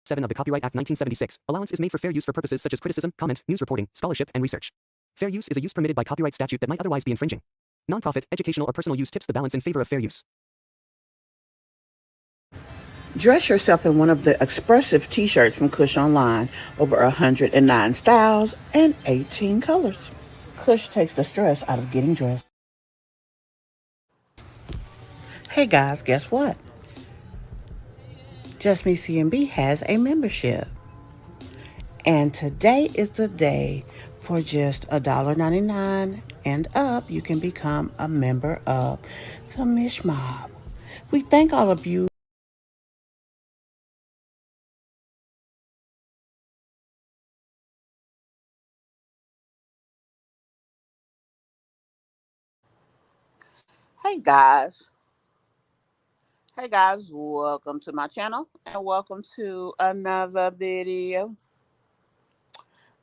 7 of the Copyright Act 1976, allowance is made for fair use for purposes such as criticism, comment, news reporting, scholarship, and research. Fair use is a use permitted by copyright statute that might otherwise be infringing. Nonprofit, educational, or personal use tips the balance in favor of fair use. Dress yourself in one of the expressive t-shirts from Kush Online. Over 109 styles and 18 colors. Kush takes the stress out of getting dressed. Hey guys, guess what? Just Me CMB has a membership. And today is the day for just $1.99 and up. You can become a member of the Mish Mob. We thank all of you. Hey guys. Hey guys, welcome to my channel and welcome to another video.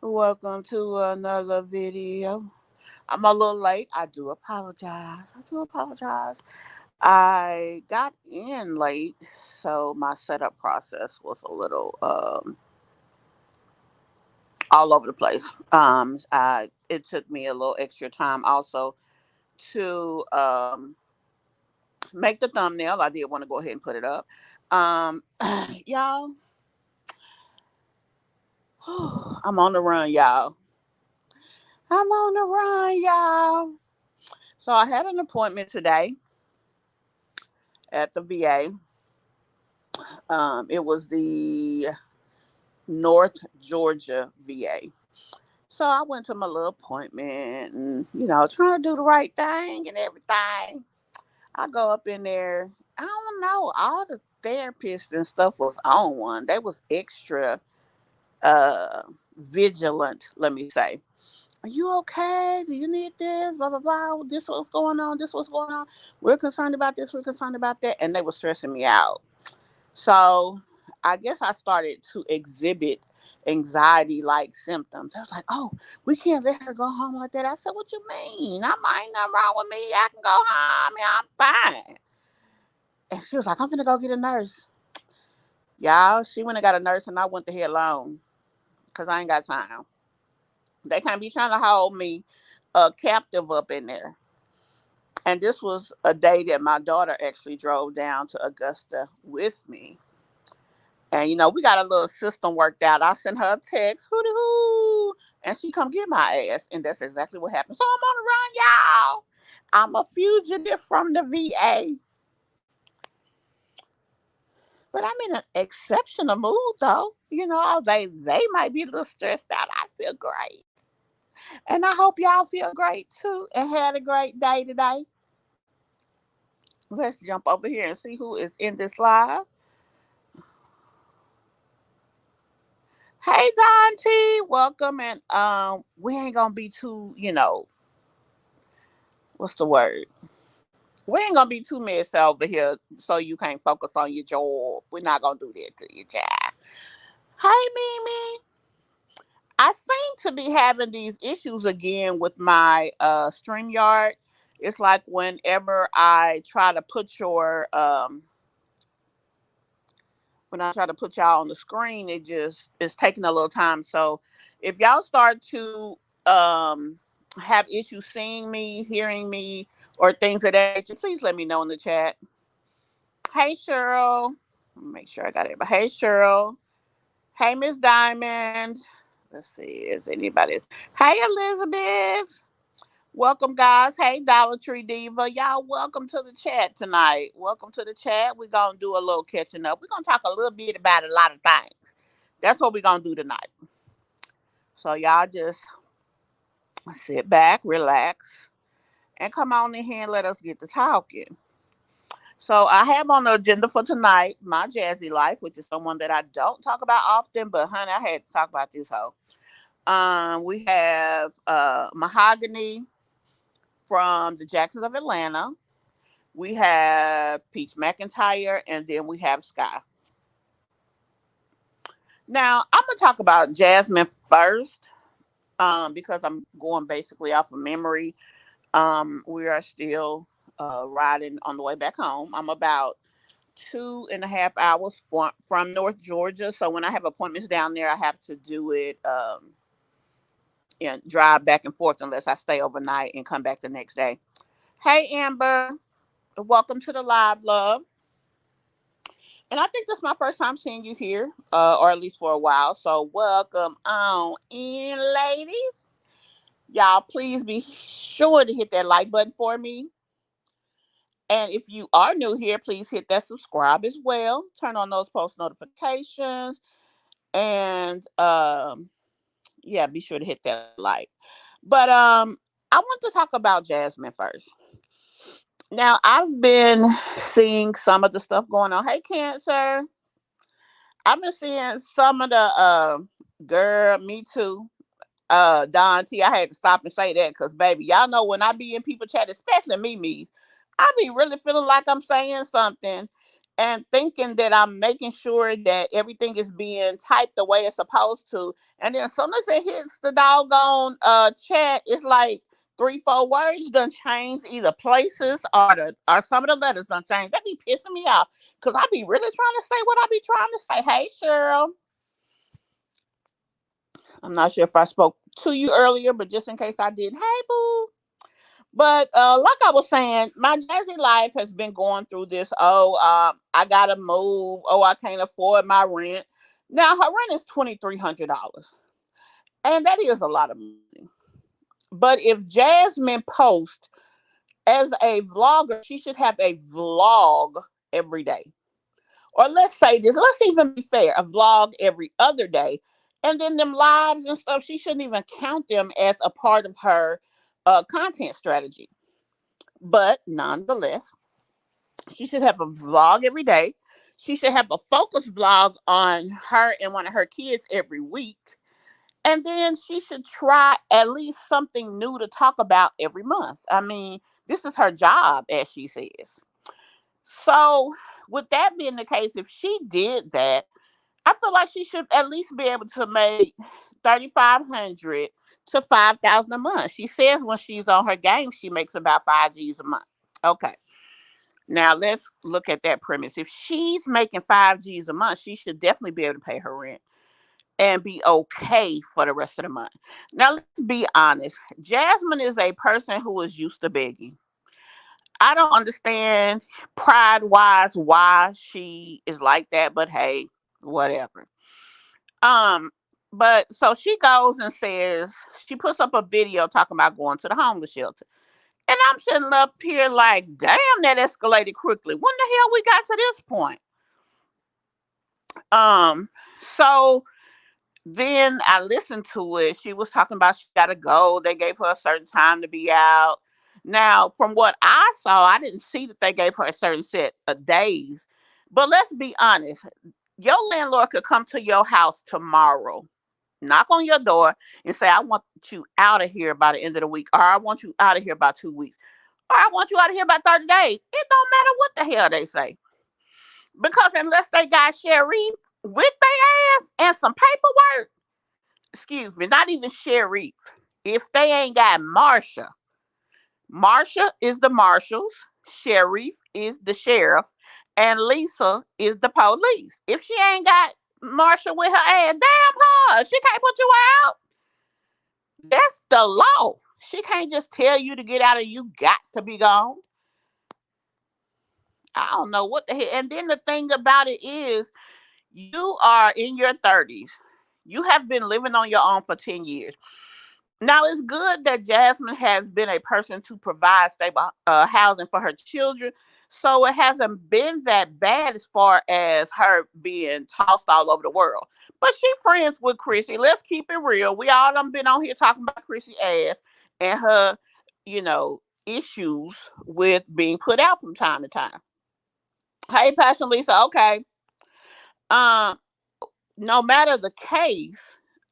Welcome to another video. I'm a little late. I do apologize. I got in late, so my setup process was a little all over the place. It took me a little extra time also to make the thumbnail. I did want to go ahead and put it up. Y'all, I'm on the run, y'all. I'm on the run, y'all. So I had an appointment today at the VA. It was the North Georgia VA. So I went to my little appointment and, trying to do the right thing and everything. I go up in there. I don't know. All the therapists and stuff was on one. They was extra vigilant, let me say. Are you okay? Do you need this? Blah, blah, blah. This what's going on. This what's going on. We're concerned about this. We're concerned about that. And they were stressing me out. So I guess I started to exhibit anxiety-like symptoms. I was like, oh, we can't let her go home like that. I said, what you mean? Ain't nothing wrong with me. I can go home. Yeah, I'm fine. And she was like, I'm going to go get a nurse. Y'all, she went and got a nurse and I went the hell alone because I ain't got time. They can't be trying to hold me captive up in there. And this was a day that my daughter actually drove down to Augusta with me. And, we got a little system worked out. I sent her a text, hooty hoo, and she come get my ass. And that's exactly what happened. So I'm on the run, y'all. I'm a fugitive from the VA. But I'm in an exceptional mood, though. They might be a little stressed out. I feel great. And I hope y'all feel great, too, and had a great day today. Let's jump over here and see who is in this live. Hey, Dante, welcome. And we ain't gonna be too, what's the word? We ain't gonna be too messy over here, so you can't focus on your job. We're not gonna do that to you, child. Hey, Mimi. I seem to be having these issues again with my StreamYard. It's like whenever I try to put when I try to put y'all on the screen, it's taking a little time. So if y'all start to have issues seeing me, hearing me, or things of that nature, please let me know in the chat. Hey, Cheryl. Make sure I got it. But hey, Cheryl. Hey, Miss Diamond. Let's see. Is anybody? Hey, Elizabeth. Welcome, guys. Hey, Dollar Tree Diva. Y'all, welcome to the chat tonight. Welcome to the chat. We're going to do a little catching up. We're going to talk a little bit about a lot of things. That's what we're going to do tonight. So, y'all just sit back, relax, and come on in here and let us get to talking. So, I have on the agenda for tonight my Jazzy Life, which is someone that I don't talk about often, but honey, I had to talk about this hoe. We have Mahogany from the Jacksons of Atlanta. We have Peach McIntyre, and then we have Skye. Now, I'm going to talk about Jasmine first because I'm going basically off of memory. We are still riding on the way back home. I'm about 2.5 hours from North Georgia. So when I have appointments down there, I have to do it, drive back and forth unless I stay overnight and come back the next day. Hey, Amber, welcome to the live, love. And I think this is my first time seeing you here, or at least for a while. So welcome on in, ladies. Y'all, please be sure to hit that like button for me. And if you are new here, please hit that subscribe as well. Turn on those post notifications. And yeah, be sure to hit that like. But I want to talk about Jasmine first. Now, I've been seeing some of the stuff going on. Hey, Cancer. I've been seeing some of the girl, me too. Don T, I had to stop and say that because baby, y'all know when I be in people chat, especially me, I be really feeling like I'm saying something and thinking that I'm making sure that everything is being typed the way it's supposed to. And then as soon as it hits the doggone chat, it's like 3, 4 words done change either places or some of the letters done change. That be pissing me off because I be really trying to say what I be trying to say. Hey Cheryl. I'm not sure if I spoke to you earlier, but just in case I did, hey boo. But like I was saying, my Jazzy Life has been going through this. Oh, I gotta move. Oh, I can't afford my rent. Now her rent is $2,300, and that is a lot of money. But if Jasmine posts as a vlogger, she should have a vlog every day. Or let's say this, let's even be fair, a vlog every other day. And then them lives and stuff, she shouldn't even count them as a part of her content strategy. But nonetheless, she should have a vlog every day. She should have a focus vlog on her and one of her kids every week. And then she should try at least something new to talk about every month. I mean, this is her job, as she says. So, with that being the case, if she did that, I feel like she should at least be able to make 3,500 to 5,000 a month. She says when she's on her game, she makes about 5 G's a month. Okay. Now let's look at that premise. If she's making 5 G's a month, she should definitely be able to pay her rent and be okay for the rest of the month. Now let's be honest. Jasmine is a person who is used to begging. I don't understand pride wise why she is like that, but hey, whatever. Um, but so she goes and says she puts up a video talking about going to the homeless shelter. And I'm sitting up here like, damn, that escalated quickly. When the hell we got to this point? Um, so then I listened to it. She was talking about she gotta go. They gave her a certain time to be out. Now, from what I saw, I didn't see that they gave her a certain set of days. But let's be honest, your landlord could come to your house tomorrow, knock on your door, and say, I want you out of here by the end of the week, or I want you out of here by 2 weeks, or I want you out of here by 30 days. It don't matter what the hell they say. Because unless they got Sherry with their ass and some paperwork, excuse me, not even Sheriff. If they ain't got Marsha, Marsha is the marshals, Sheriff is the sheriff, and Lisa is the police. If she ain't got Marsha with her ass, damn her, she can't put you out. That's the law. She can't just tell you to get out and you got to be gone. I don't know what the hell. And then the thing about it is, you are in your 30s. You have been living on your own for 10 years. Now, it's good that Jasmine has been a person to provide stable housing for her children. So it hasn't been that bad as far as her being tossed all over the world. But she friends with Chrissy. Let's keep it real. We all done been on here talking about Chrissy ass and her, you know, issues with being put out from time to time. Hey, Passion Lisa. Okay. Um, no matter the case,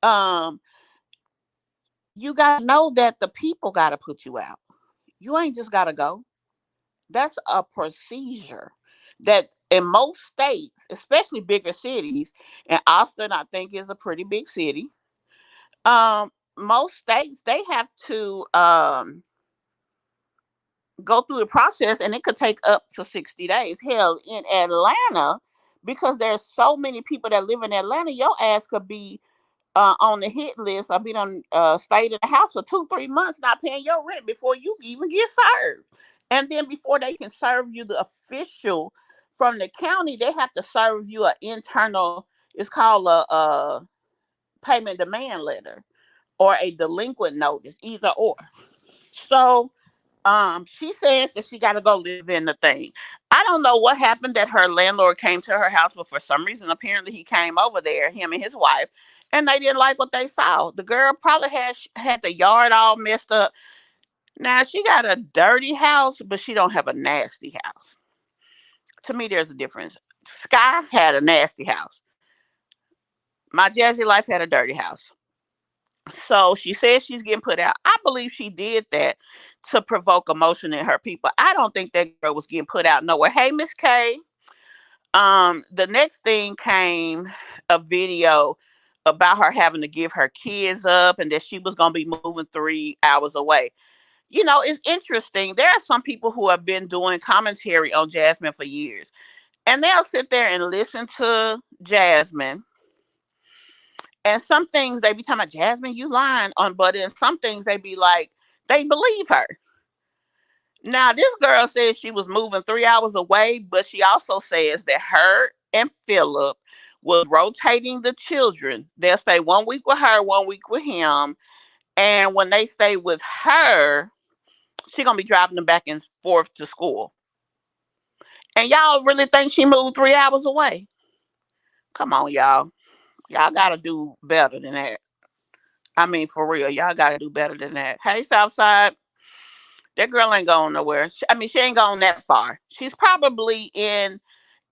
um, you gotta know that the people gotta put you out. You ain't just gotta go. That's a procedure that in most states, especially bigger cities, and Austin, I think, is a pretty big city. Most states they have to go through the process, and it could take up to 60 days. Hell, in Atlanta, because there's so many people that live in Atlanta, your ass could be on the hit list or be on stayed in the house for 2 3 months not paying your rent before you even get served. And then before they can serve you the official from the county, they have to serve you an internal, it's called a payment demand letter or a delinquent notice, either or. So she says that she got to go live in the thing. I don't know what happened that her landlord came to her house, but for some reason apparently he came over there, him and his wife, and they didn't like what they saw. The girl probably had the yard all messed up. Now she got a dirty house, but she don't have a nasty house. To me there's a difference. Skye had a nasty house. My Jazzy Life had a dirty house. So she says she's getting put out. I believe she did that to provoke emotion in her people. I don't think that girl was getting put out nowhere. Hey, Miss K. The next thing came a video about her having to give her kids up and that she was gonna be moving 3 hours away. You know, it's interesting. There are some people who have been doing commentary on Jasmine for years, and they'll sit there and listen to Jasmine. And some things they be talking about, Jasmine, you lying on, but in some things they be like, they believe her. Now, this girl says she was moving 3 hours away, but she also says that her and Philip was rotating the children. They'll stay 1 week with her, 1 week with him. And when they stay with her, she gonna be driving them back and forth to school. And y'all really think she moved 3 hours away? Come on, y'all. Y'all gotta do better than that. I mean, for real, y'all gotta do better than that. Hey, Southside, that girl ain't going nowhere. I mean, she ain't going that far. She's probably in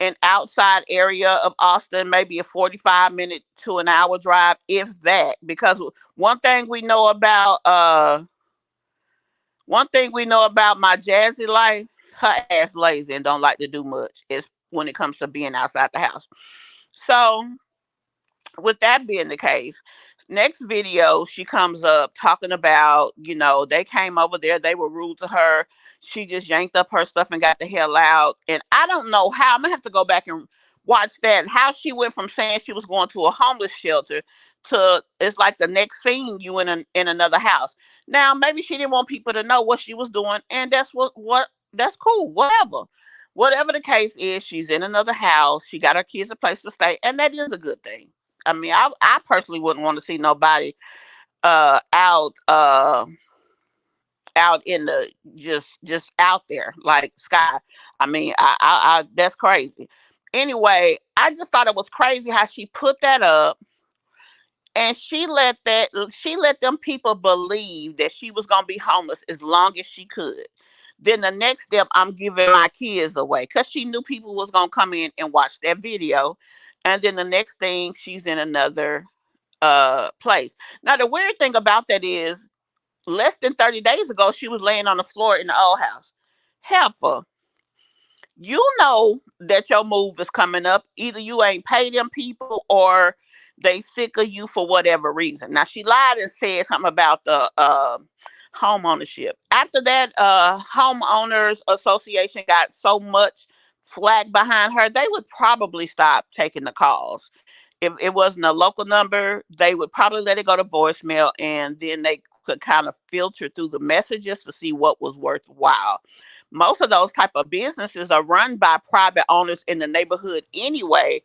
an outside area of Austin, maybe a 45 minute to an hour drive, if that. Because one thing we know about my Jazzy Life, her ass lazy and don't like to do much. Is when it comes to being outside the house. So with that being the case, next video she comes up talking about, they came over there, they were rude to her. She just yanked up her stuff and got the hell out. And I don't know how, I'm gonna have to go back and watch that, how she went from saying she was going to a homeless shelter to it's like the next scene you in another house. Now maybe she didn't want people to know what she was doing, and that's what that's cool, whatever the case is. She's in another house, she got her kids a place to stay, and that is a good thing. I mean, I personally wouldn't want to see nobody out out in the just out there like Skye. I mean, I that's crazy. Anyway, I just thought it was crazy how she put that up, and she let them people believe that she was gonna be homeless as long as she could. Then the next step, I'm giving my kids away because she knew people was gonna come in and watch that video. And then the next thing, she's in another place. Now the weird thing about that is less than 30 days ago she was laying on the floor in the old house. Heifer, you know that your move is coming up. Either you ain't pay them people or they sick of you for whatever reason. Now she lied and said something about the home ownership. After that, homeowners association got so much flag behind her, they would probably stop taking the calls. If it wasn't a local number, they would probably let it go to voicemail, and then they could kind of filter through the messages to see what was worthwhile. Most of those type of businesses are run by private owners in the neighborhood anyway,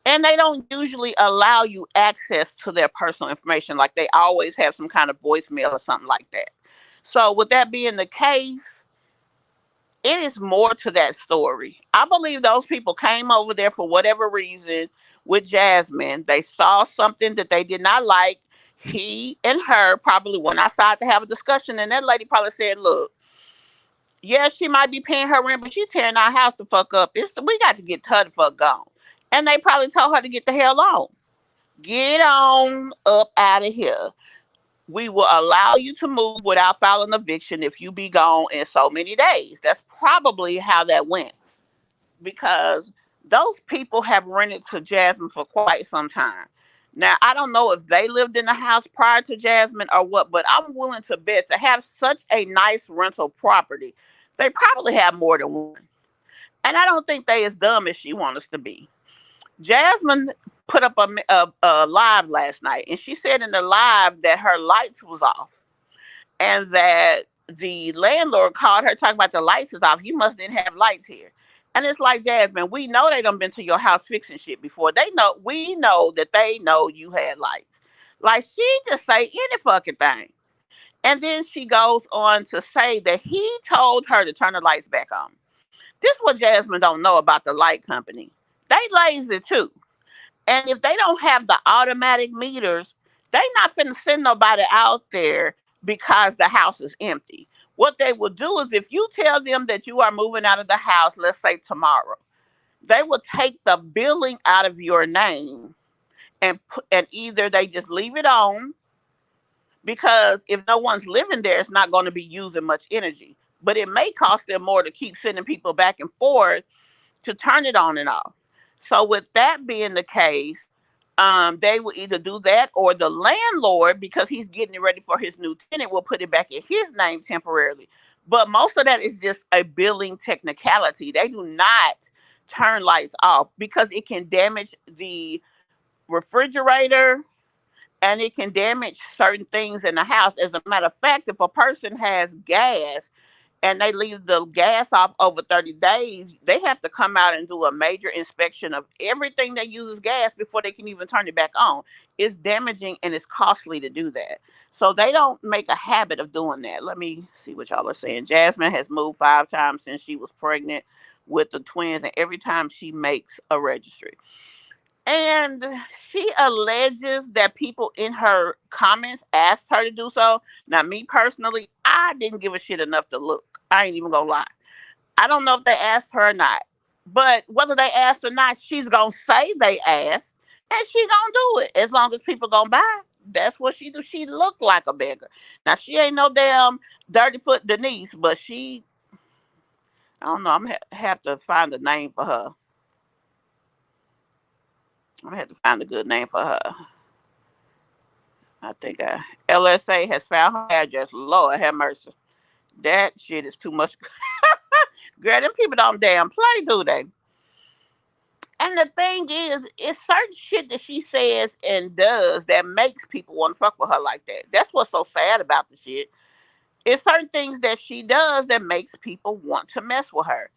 and they don't usually allow you access to their personal information. Like they always have some kind of voicemail or something like that. So with that being the case, it is more to that story. I believe those people came over there for whatever reason with Jasmine. They saw something that they did not like. He and her probably went outside to have a discussion, and that lady probably said, "Look, yeah, she might be paying her rent, but she tearing our house the fuck up. We got to get her the fuck gone." And they probably told her to get the hell on. Get on up out of here. We will allow you to move without filing eviction if you be gone in so many days. That's probably how that went, because those people have rented to Jasmine for quite some time. Now, I don't know if they lived in the house prior to Jasmine or what, but I'm willing to bet to have such a nice rental property, They probably have more than one. And I don't think they as dumb as she wants us to be. Jasmine put up a live last night, and she said in the live that her lights was off, and that the landlord called her talking about the lights is off. You must didn't have lights here. And it's like, Jasmine, we know they done been to your house fixing shit before. We know that they know you had lights. Like, she just say any fucking thing. And then she goes on to say that he told her to turn the lights back on. This is what Jasmine don't know about the light company. They lazy too. And if they don't have the automatic meters, they not finna send nobody out there because the house is empty. What they will do is, if you tell them that you are moving out of the house, let's say tomorrow, they will take the billing out of your name, and either they just leave it on, because if no one's living there, it's not going to be using much energy. But it may cost them more to keep sending people back and forth to turn it on and off. So with that being the case, they will either do that, or the landlord, because he's getting it ready for his new tenant, will put it back in his name temporarily. But most of that is just a billing technicality. They do not turn lights off because it can damage the refrigerator, and it can damage certain things in the house. As a matter of fact, if a person has gas and they leave the gas off over 30 days, they have to come out and do a major inspection of everything that uses gas before they can even turn it back on. It's damaging and it's costly to do that. So they don't make a habit of doing that. Let me see what y'all are saying. Jasmine has moved 5 times since she was pregnant with the twins, and every time she makes a registry. And she alleges that people in her comments asked her to do so. Now, me personally, I didn't give a shit enough to look. I ain't even gonna lie. I don't know if they asked her or not. But whether they asked or not, she's gonna say they asked, and she gonna do it as long as people gonna buy. That's what she do. She look like a beggar. Now, she ain't no damn dirty foot Denise, but I don't know. I'm gonna have to find a name for her. I'm gonna have to find a good name for her. I think LSA has found her address. Lord have mercy. That shit is too much. Girl, them people don't damn play, do they? And the thing is, it's certain shit that she says and does that makes people want to fuck with her like that. That's what's so sad about the shit. It's certain things that she does that makes people want to mess with her.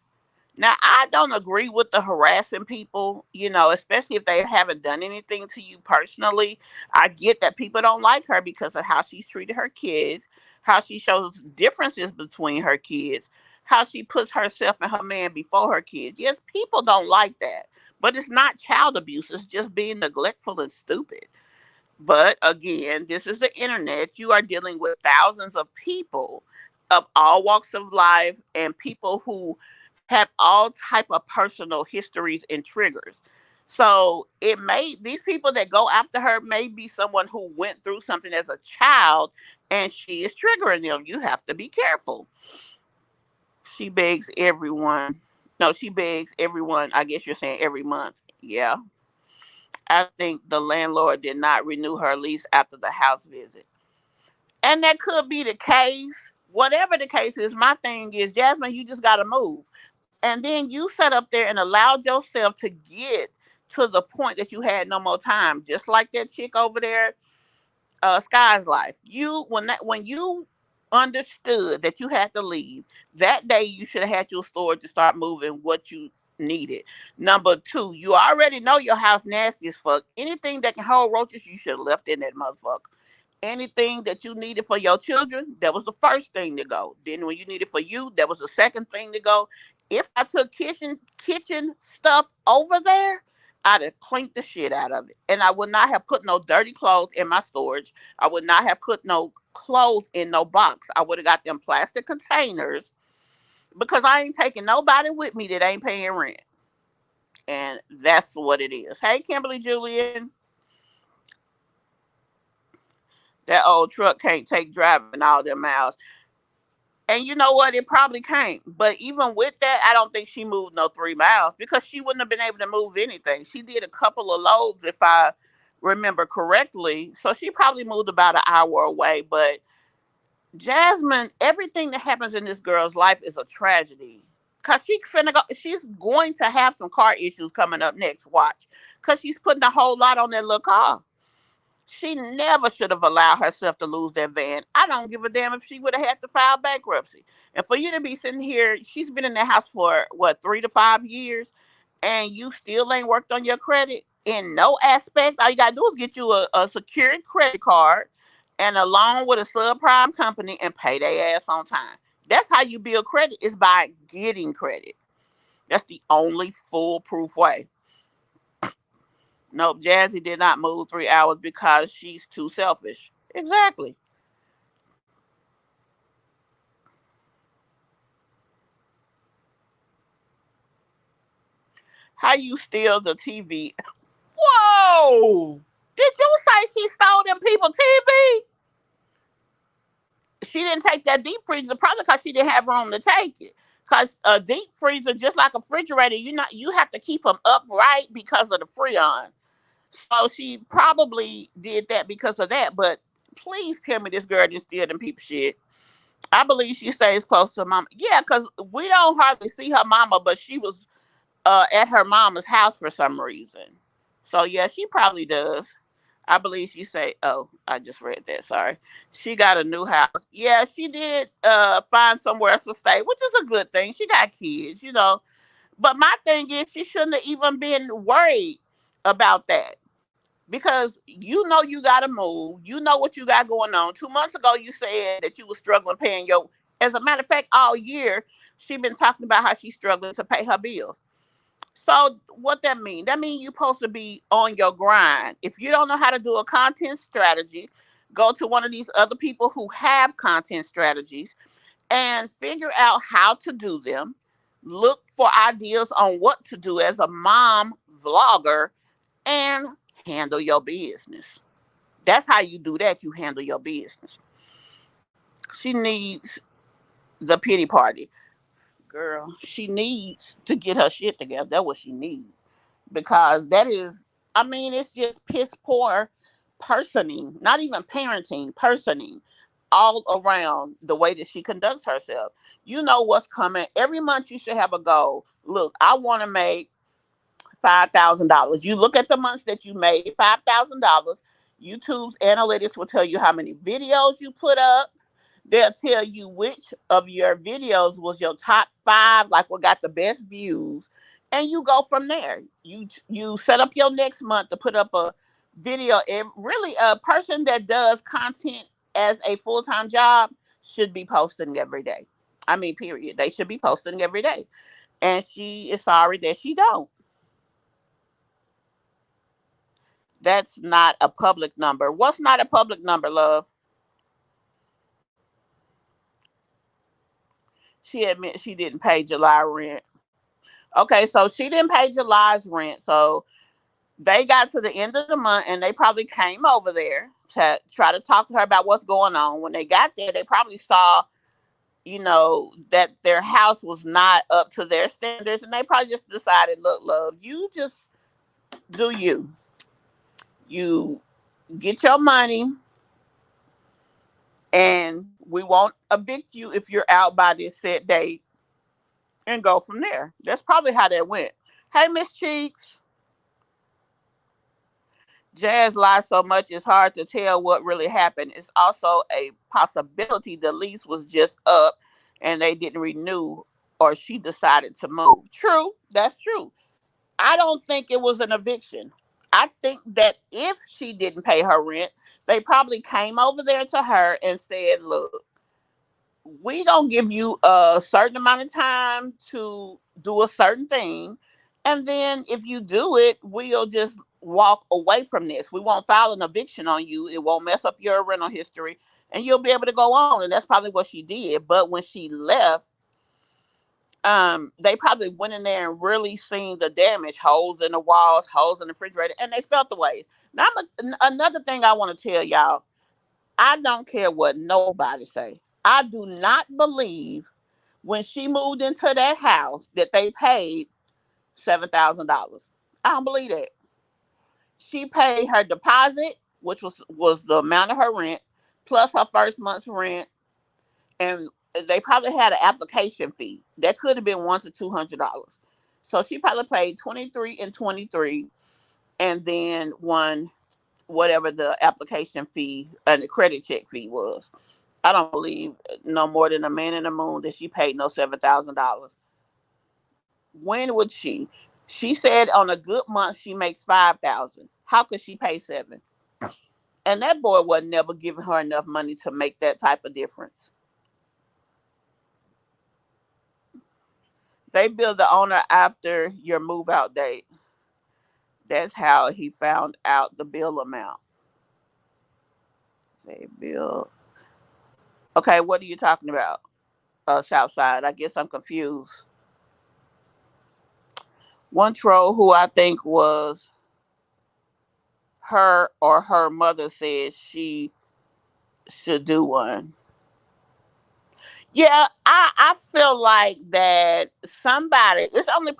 Now, I don't agree with the harassing people, especially if they haven't done anything to you personally. I get that people don't like her because of how she's treated her kids, how she shows differences between her kids, how she puts herself and her man before her kids. Yes, people don't like that, but it's not child abuse. It's just being neglectful and stupid. But again, this is the internet. You are dealing with thousands of people of all walks of life, and people who have all type of personal histories and triggers. So these people that go after her may be someone who went through something as a child, and she is triggering them. You have to be careful. She begs everyone. No, she begs everyone. I guess you're saying every month. Yeah. I think the landlord did not renew her lease after the house visit. And that could be the case. Whatever the case is, my thing is, Jasmine, you just got to move. And then you sat up there and allowed yourself to get to the point that you had no more time. Just like that chick over there, Skye's Life. When you understood that you had to leave, that day you should have had your storage to start moving what you needed. Number two, you already know your house nasty as fuck. Anything that can hold roaches, you should have left in that motherfucker. Anything that you needed for your children, that was the first thing to go. Then when you needed for you, that was the second thing to go. If I took kitchen stuff over there, I'd have cleaned the shit out of it. And I would not have put no dirty clothes in my storage. I would not have put no clothes in no box. I would have got them plastic containers, because I ain't taking nobody with me that ain't paying rent. And that's what it is. Hey, Kimberly Julian, that old truck can't take driving all them miles. And you know what? It probably can't. But even with that, I don't think she moved no 3 miles, because she wouldn't have been able to move anything. She did a couple of loads, if I remember correctly. So she probably moved about an hour away. But Jasmine, everything that happens in this girl's life is a tragedy. Cause she's going to have some car issues coming up next. Watch, cause she's putting a whole lot on that little car. She never should have allowed herself to lose that van. I don't give a damn if she would have had to file bankruptcy. And for you to be sitting here, she's been in that house for what, 3 to 5 years, and you still ain't worked on your credit in no aspect. All you gotta do is get you a secured credit card and a loan with a subprime company and pay their ass on time. That's how you build credit, is by getting credit. That's the only foolproof way. Nope, Jazzy did not move 3 hours because she's too selfish. Exactly. How you steal the TV? Whoa! Did you say she stole them people TV? She didn't take that deep freezer probably because she didn't have room to take it. Because a deep freezer, just like a refrigerator, you have to keep them upright because of the freon. So she probably did that because of that. But please tell me this girl didn't steal them people shit. I believe she stays close to mama. Yeah, because we don't hardly see her mama, but she was at her mama's house for some reason. So yeah, she probably does. I believe she say, "Oh, I just read that. Sorry, she got a new house. Yeah, she did find somewhere else to stay, which is a good thing. She got kids. But my thing is, she shouldn't have even been worried about that because you got to move. You know what you got going on. 2 months ago, you said that you were struggling paying your. As a matter of fact, all year she been talking about how she's struggling to pay her bills. So what that mean? That mean you supposed to be on your grind. If you don't know how to do a content strategy, go to one of these other people who have content strategies and figure out how to do them. Look for ideas on what to do as a mom vlogger and handle your business. That's how you do that. You handle your business. She needs the pity party. Girl, she needs to get her shit together. That's what she needs. Because that is, I mean, it's just piss poor personing, not even parenting, personing all around the way that she conducts herself. You know what's coming. Every month you should have a goal. Look, I want to make $5,000. You look at the months that you made $5,000. YouTube's analytics will tell you how many videos you put up. They'll tell you which of your videos was your top five, like what got the best views, and you go from there. You set up your next month to put up a video. And really, a person that does content as a full time job should be posting every day. I mean, period. They should be posting every day, and she is sorry that she don't. That's not a public number. What's not a public number, love? She admits she didn't pay July rent. Okay, so she didn't pay July's rent. So they got to the end of the month and they probably came over there to try to talk to her about what's going on. When they got there, they probably saw, that their house was not up to their standards. And they probably just decided, look, love, you just do you. You get your money and we won't evict you if you're out by this set date and go from there. That's probably how that went. Hey, Miss Cheeks. Jazz lies so much it's hard to tell what really happened. It's also a possibility the lease was just up and they didn't renew or she decided to move. True, that's true. I don't think it was an eviction. I think that if she didn't pay her rent, they probably came over there to her and said, look, we gonna give you a certain amount of time to do a certain thing, and then if you do it, we'll just walk away from this. We won't file an eviction on you. It won't mess up your rental history, and you'll be able to go on. And that's probably what she did. But when she left, they probably went in there and really seen the damage, holes in the walls, holes in the refrigerator, and they felt the way. Now, another thing I want to tell y'all, I don't care what nobody say. I do not believe when she moved into that house that they paid $7,000. I don't believe that. She paid her deposit, which was the amount of her rent, plus her first month's rent. and they probably had an application fee that could have been $100 to $200. So she probably paid 23 and 23, and then one whatever the application fee and the credit check fee was. I don't believe no more than a man in the moon that she paid no $7,000. When would she? She said on a good month she makes 5,000. How could she pay seven? And that boy was never giving her enough money to make that type of difference. They billed the owner after your move out date. That's how he found out the bill amount. They bill. Okay, what are you talking about? Southside. I guess I'm confused. One troll who I think was her or her mother said she should do one. Yeah, I feel like that somebody it's only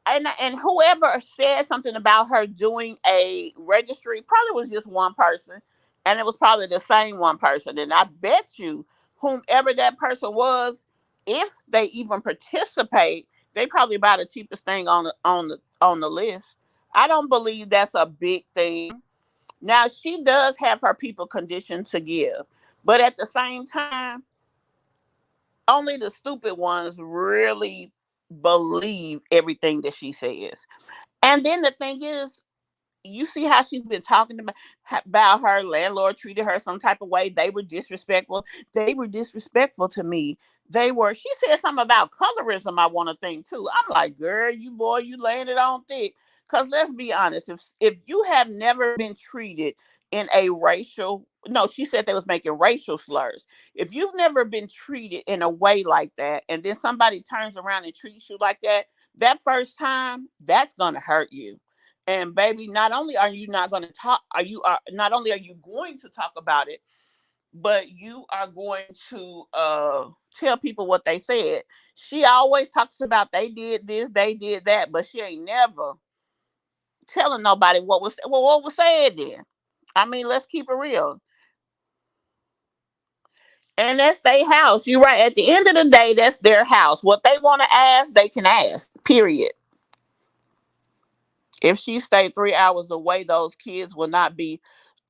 and whoever said something about her doing a registry probably was just one person, and it was probably the same one person. And I bet you, whomever that person was, if they even participate, they probably buy the cheapest thing on the list. I don't believe that's a big thing. Now she does have her people conditioned to give, but at the same time, only the stupid ones really believe everything that she says. And then the thing is, you see how she's been talking about her landlord treated her some type of way. They were disrespectful. They were disrespectful to me. They were. She said something about colorism. I want to think too. I'm like, girl, you boy, you laying it on thick. Cause let's be honest, if you have never been treated in a racial, no, she said they was making racial slurs. If you've never been treated in a way like that, and then somebody turns around and treats you like that, that first time, that's gonna hurt you. And baby, not only are you not going to talk, are not only are you going to talk about it, but you are going to tell people what they said. She always talks about they did this, they did that, but she ain't never telling nobody what was said then. I mean, let's keep it real. And that's their house. You're right. At the end of the day, that's their house. What they want to ask, they can ask. Period. If she stayed 3 hours away, those kids will not be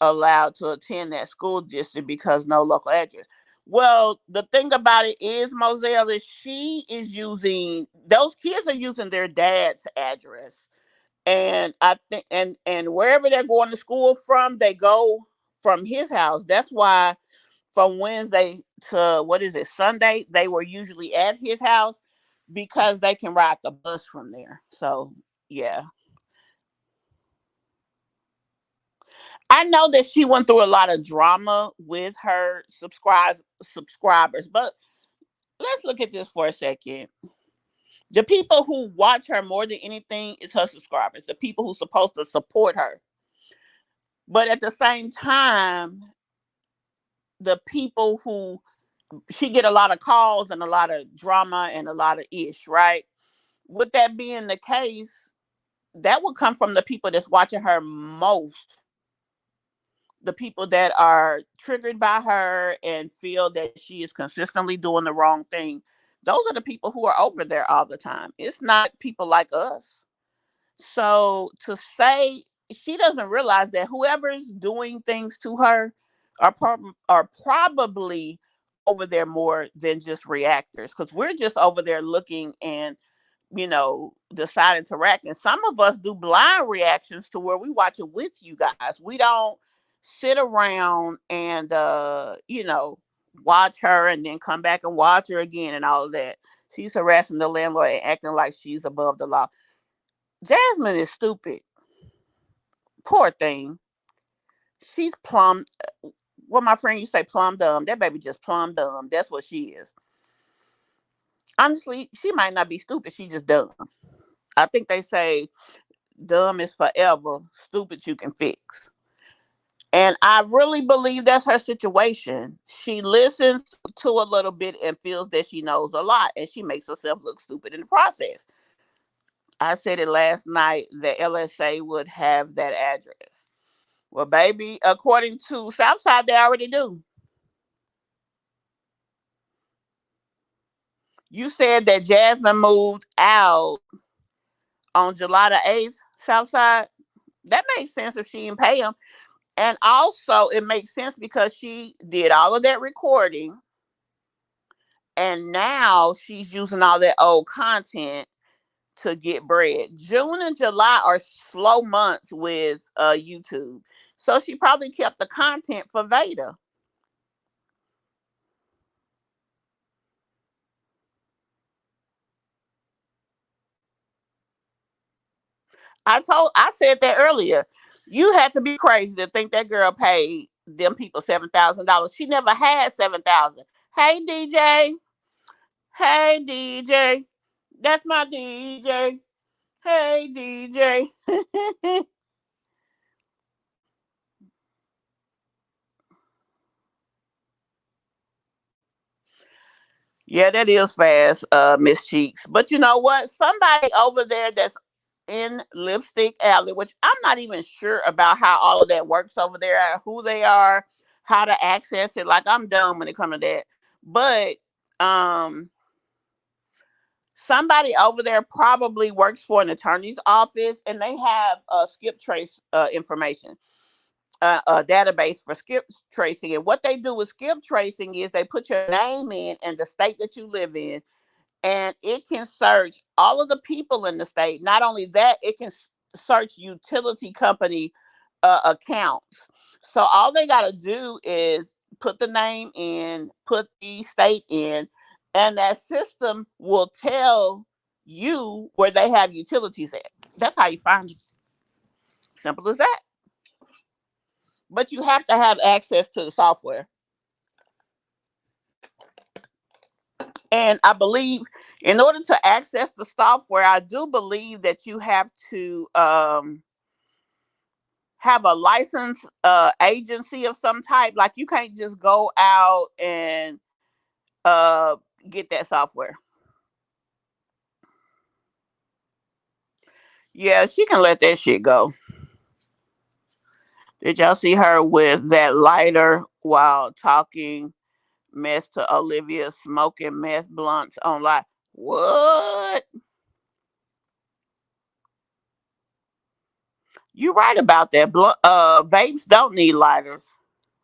allowed to attend that school district because no local address. Well, the thing about it is, Moselle, is she is using those kids are using their dad's address, and I think and wherever they're going to school from, they go from his house. That's why from Wednesday to what is it Sunday, they were usually at his house because they can ride the bus from there. So yeah. I know that she went through a lot of drama with her subscribers, but let's look at this for a second. The people who watch her more than anything is her subscribers, the people who's supposed to support her. But at the same time, the people who she get a lot of calls and a lot of drama and a lot of ish, right? With that being the case, that would come from the people that's watching her most, the people that are triggered by her and feel that she is consistently doing the wrong thing. Those are the people who are over there all the time. It's not people like us. So to say, she doesn't realize that whoever's doing things to her are probably over there more than just reactors, because we're just over there looking and decide to interact. And some of us do blind reactions to where we watch it with you guys. We don't sit around and watch her and then come back and watch her again and all of that. She's harassing the landlord and acting like she's above the law. Jasmine is stupid. Poor thing. She's plumb. What my friend you say, plumb dumb. That baby just plumb dumb. That's what she is. Honestly, she might not be stupid. She just dumb. I think they say dumb is forever, stupid you can fix. And I really believe that's her situation. She listens to a little bit and feels that she knows a lot, and she makes herself look stupid in the process. I said it last night that LSA would have that address. Well, baby, according to Southside, they already do. You said that Jasmine moved out on July the 8th, Southside. That makes sense if she didn't pay him. And also, it makes sense because she did all of that recording and now she's using all that old content to get bread. June and July are slow months with YouTube. So she probably kept the content for Veda. I said that earlier. You had to be crazy to think that girl paid them people $7,000. She never had 7,000. Hey DJ. Hey DJ. That's my DJ. Hey DJ. Yeah, that is fast, Miss Cheeks. But you know what? Somebody over there that's in Lipstick Alley, which I'm not even sure about how all of that works over there, who they are, how to access it. Like I'm dumb when it comes to that. But um somebody over there probably works for an attorney's office and they have skip trace information. A database for skip tracing. And what they do with skip tracing is they put your name in and the state that you live in, and it can search all of the people in the state. Not only that, it can search utility company accounts. So all they got to do is put the name in, put the state in, and that system will tell you where they have utilities at. That's how you find it. Simple as that. But you have to have access to the software. And I believe in order to access the software, I do believe that you have to have a licensed agency of some type. Like you can't just go out and uh, get that software. Yeah, she can let that shit go. Did y'all see her with that lighter while talking mess to Olivia smoking meth blunts on live? What? You right about that. Vapes don't need lighters.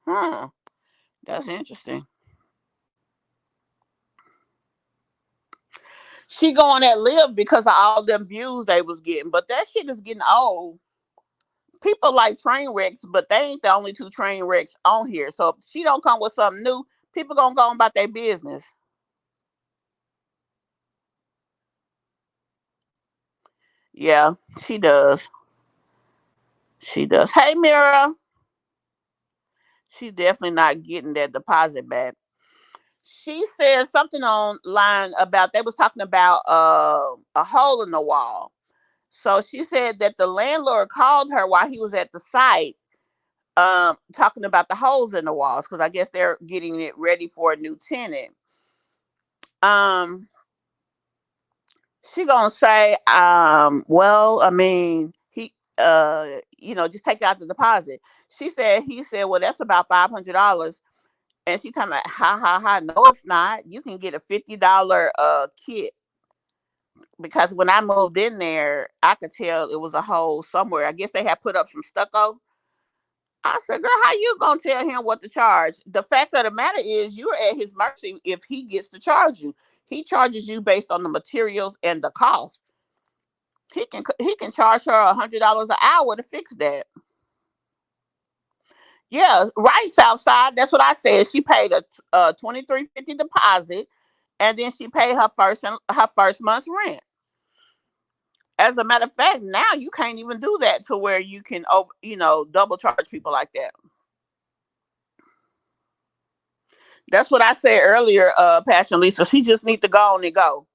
Huh. That's interesting. She going at Liv because of all them views they was getting, but that shit is getting old. People like train wrecks, but they ain't the only two train wrecks on here. So if she don't come with something new, people gonna go on about their business. Yeah, she does. She does. Hey, Mira. She's definitely not getting that deposit back. She said something online about they was talking about a hole in the wall. So she said that the landlord called her while he was at the site, talking about the holes in the walls because I guess they're getting it ready for a new tenant. Um, she gonna say, well, I mean, just take out the deposit. She said, he said, well, that's about $500. And she talking about, ha ha ha, no, it's not. You can get a $50 kit because when I moved in there, I could tell it was a hole somewhere. I guess they had put up some stucco. I said, girl, how you gonna tell him what to charge? The fact of the matter is you're at his mercy if he gets to charge you. He charges you based on the materials and the cost. He can charge her $100 an hour to fix that. Yeah, right, Southside. That's what I said. She paid a 23.50 deposit, and then she paid her first month's rent. As a matter of fact, now you can't even do that to where you can double charge people like that. That's what I said earlier, Passion Lisa. She just need to go on and go.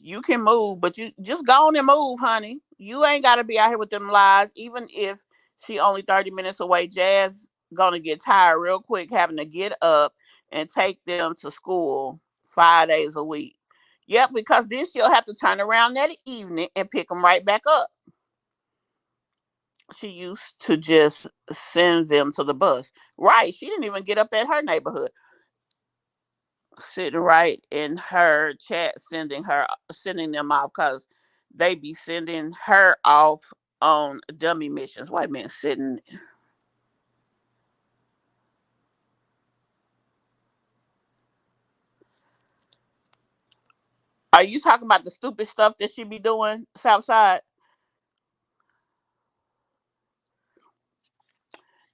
You can move, but you just go on and move, honey. You ain't gotta be out here with them lies, even if she only 30 minutes away. Jazz gonna get tired real quick having to get up and take them to school 5 days a week. Yep, because then she'll have to turn around that evening and pick them right back up. She used to just send them to the bus. Right. She didn't even get up at her neighborhood. sitting right in her chat, sending them off because they be sending her off on dummy missions. Wait a minute, sitting. Are you talking about the stupid stuff that she be doing, Southside?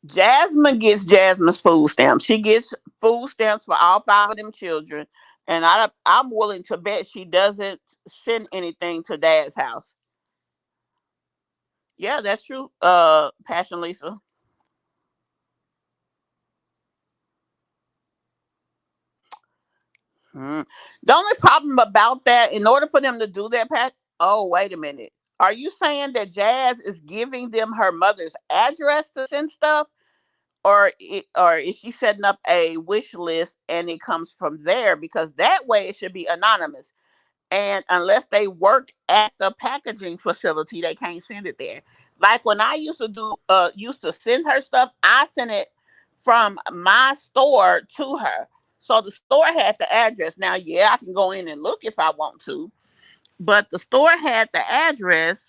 Jasmine gets Jasmine's food stamps. She gets food stamps for all five of them children, and I'm willing to bet she doesn't send anything to Dad's house. Yeah, that's true. Passion Lisa. Hmm. The only problem about that, in order for them to do that, Pat. Oh, wait a minute. Are you saying that Jazz is giving them her mother's address to send stuff, or is she setting up a wish list and it comes from there? Because that way it should be anonymous. And unless they work at the packaging facility, they can't send it there. Like when I used to send her stuff, I sent it from my store to her. So the store had the address. Now, yeah, I can go in and look if I want to, but the store had the address.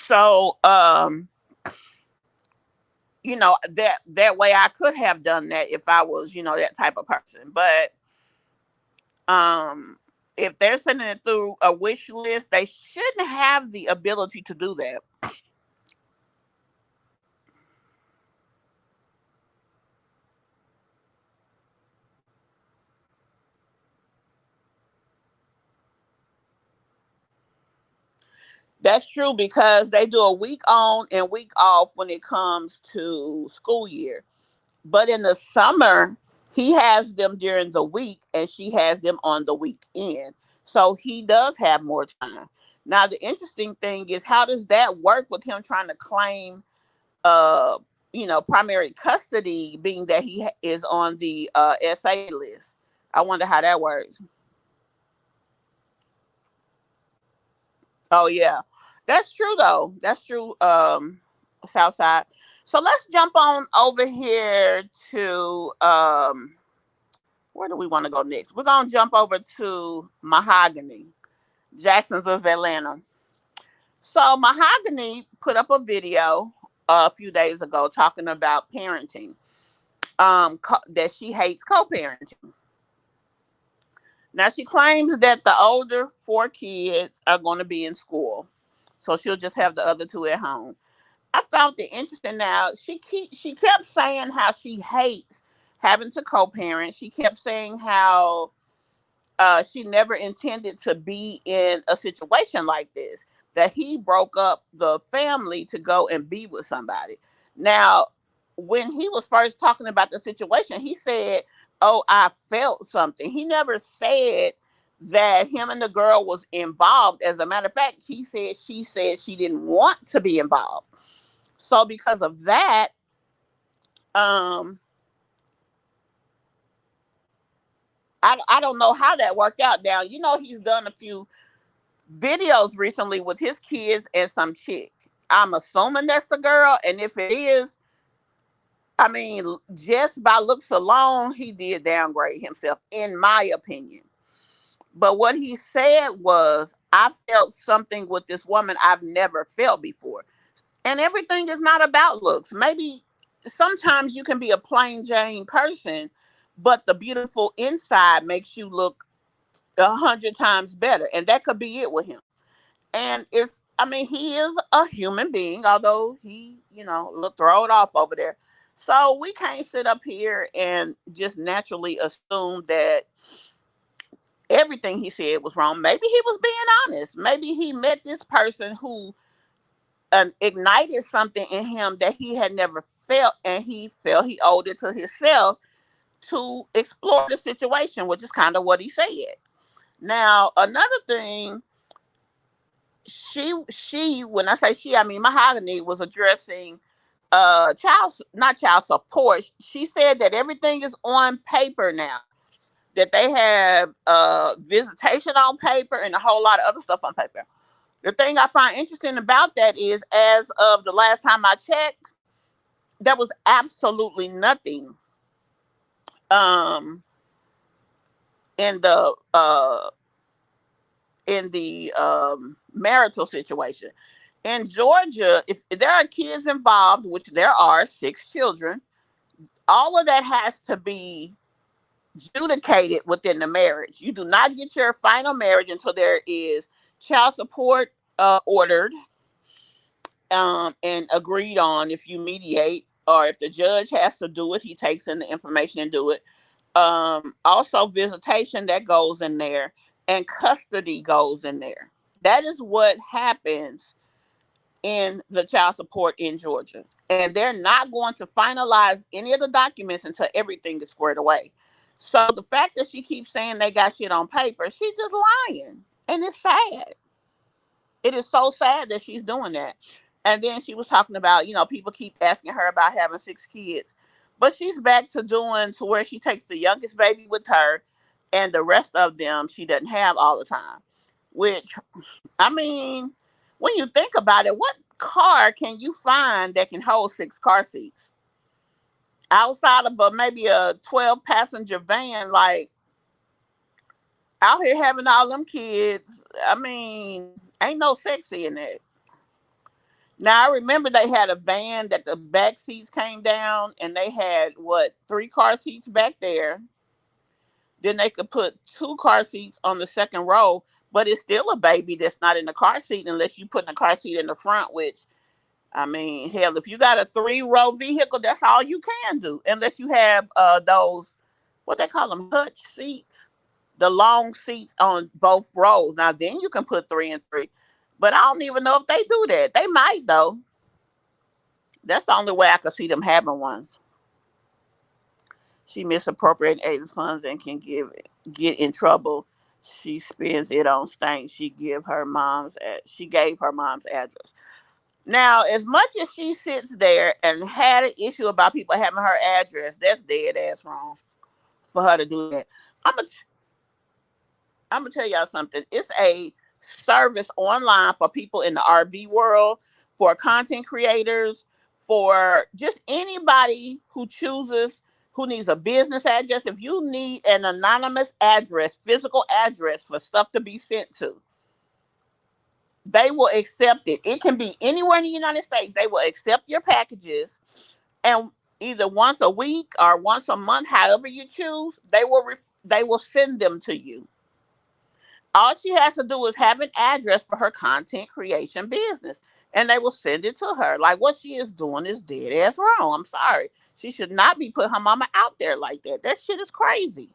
So that way I could have done that if I was, that type of person. But um if they're sending it through a wish list, they shouldn't have the ability to do that. That's true because they do a week on and week off when it comes to school year. But in the summer, he has them during the week and she has them on the weekend. So he does have more time. Now the interesting thing is, how does that work with him trying to claim uh primary custody, being that is on the SA list? I wonder how that works. Oh yeah, that's true though. That's true. Southside. So let's jump on over here to where do we want to go next? We're gonna jump over to Mahogany Jackson's of Atlanta. So Mahogany put up a video a few days ago talking about parenting. That she hates co-parenting. Now she claims that the older four kids are going to be in school, so she'll just have the other two at home. I found it interesting. Now she kept saying how she hates having to co-parent. She kept saying how she never intended to be in a situation like this. That he broke up the family to go and be with somebody. Now, when he was first talking about the situation, he said, "Oh, I felt something." He never said that him and the girl was involved. As a matter of fact, she said she didn't want to be involved. So because of that, um, I don't know how that worked out. Now, he's done a few videos recently with his kids and some chick. I'm assuming that's the girl, and if it is, I mean, just by looks alone, he did downgrade himself, in my opinion. But what he said was, I felt something with this woman I've never felt before. And everything is not about looks. Maybe sometimes you can be a plain Jane person, but the beautiful inside makes you look 100 times better. And that could be it with him. And he is a human being, although he, look throw it off over there. So we can't sit up here and just naturally assume that everything he said was wrong. Maybe he was being honest. Maybe he met this person who ignited something in him that he had never felt, and he felt he owed it to himself to explore the situation, which is kind of what he said. Now, another thing, she when I say she, I mean Mahogany was addressing not child support. She said that everything is on paper now. That they have visitation on paper and a whole lot of other stuff on paper. The thing I find interesting about that is, as of the last time I checked, there was absolutely nothing um in the marital situation. In Georgia, if there are kids involved, which there are 6 children, all of that has to be adjudicated within the marriage. You do not get your final marriage until there is child support ordered and agreed on. If you mediate or if the judge has to do it, he takes in the information and do it. Also visitation that goes in there, and custody goes in there. That is what happens in the child support in Georgia. And they're not going to finalize any of the documents until everything is squared away. So the fact that she keeps saying they got shit on paper, she's just lying. And it's sad. It is so sad that she's doing that. And then she was talking about, people keep asking her about having 6 kids. But she's back to doing to where she takes the youngest baby with her and the rest of them she doesn't have all the time. Which, I mean, when you think about it, what car can you find that can hold 6 car seats? Outside of maybe a 12-passenger van, like out here having all them kids, I mean, ain't no sexy in it. Now I remember they had a van that the back seats came down and they had 3 car seats back there. Then they could put 2 car seats on the second row, but it's still a baby that's not in the car seat unless you put in a car seat in the front, which I mean, hell, if you got a 3-row vehicle, that's all you can do. Unless you have those, what they call them, hutch seats, the long seats on both rows. Now then you can put 3 and 3. But I don't even know if they do that. They might though. That's the only way I could see them having one. She misappropriated funds and can get in trouble. She spends it on stank. She gave her mom's address. Now, as much as she sits there and had an issue about people having her address, that's dead ass wrong for her to do that. I'm gonna tell y'all something. It's a service online for people in the RV world, for content creators, for just anybody who needs a business address. If you need an anonymous address, physical address for stuff to be sent to, they will accept it. It can be anywhere in the United States. They will accept your packages, and either once a week or once a month, however you choose, they will send them to you. All she has to do is have an address for her content creation business, and they will send it to her. Like, what she is doing is dead ass wrong. I'm sorry. She should not be putting her mama out there like that. That shit is crazy.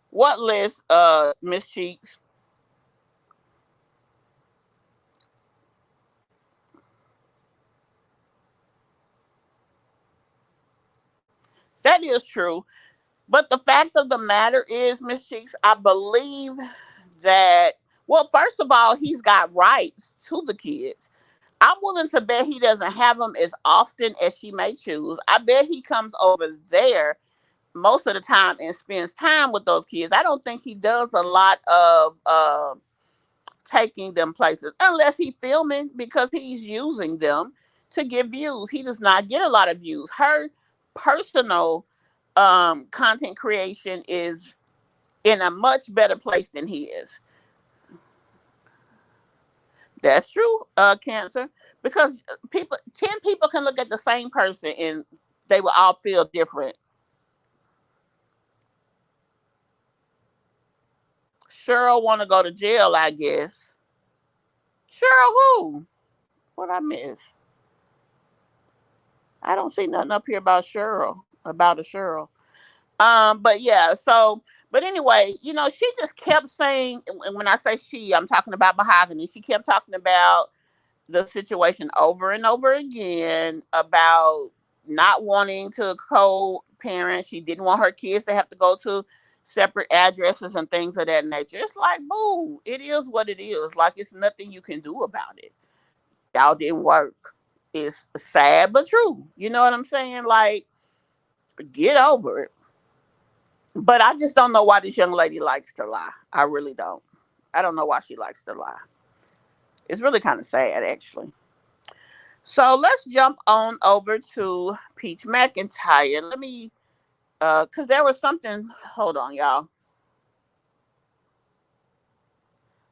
What list, Miss Cheeks? That is true. But the fact of the matter is, Miss Cheeks, I believe that, well, first of all, he's got rights to the kids. I'm willing to bet he doesn't have them as often as she may choose. I bet he comes over there most of the time and spends time with those kids. I don't think he does a lot of taking them places unless he's filming, because he's using them to get views. He does not get a lot of views. Her personal content creation is in a much better place than he is. That's true, Cancer, because 10 people can look at the same person and they will all feel different. Cheryl want to go to jail, I guess. Cheryl who? What I miss? I don't see nothing up here about Cheryl. About a Cheryl. But yeah, but anyway, she just kept saying, and when I say she, I'm talking about Mahogany. She kept talking about the situation over and over again about not wanting to co-parent. She didn't want her kids to have to go to separate addresses and things of that nature. It's like, boo, it is what it is. Like, it's nothing you can do about it. Y'all didn't work. It's sad but true. You know what I'm saying? Like, get over it. But I just don't know why this young lady likes to lie. I really don't. I don't know why she likes to lie. It's really kind of sad, actually. So let's jump on over to Peach McIntyre. Let me, cause there was something. Hold on, y'all.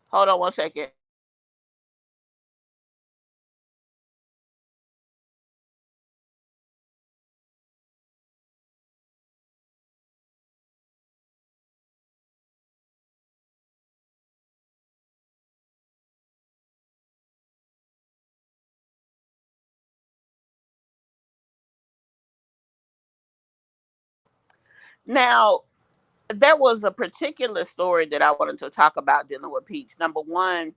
Hold on 1 second. Now, there was a particular story that I wanted to talk about dealing with Peach. Number one,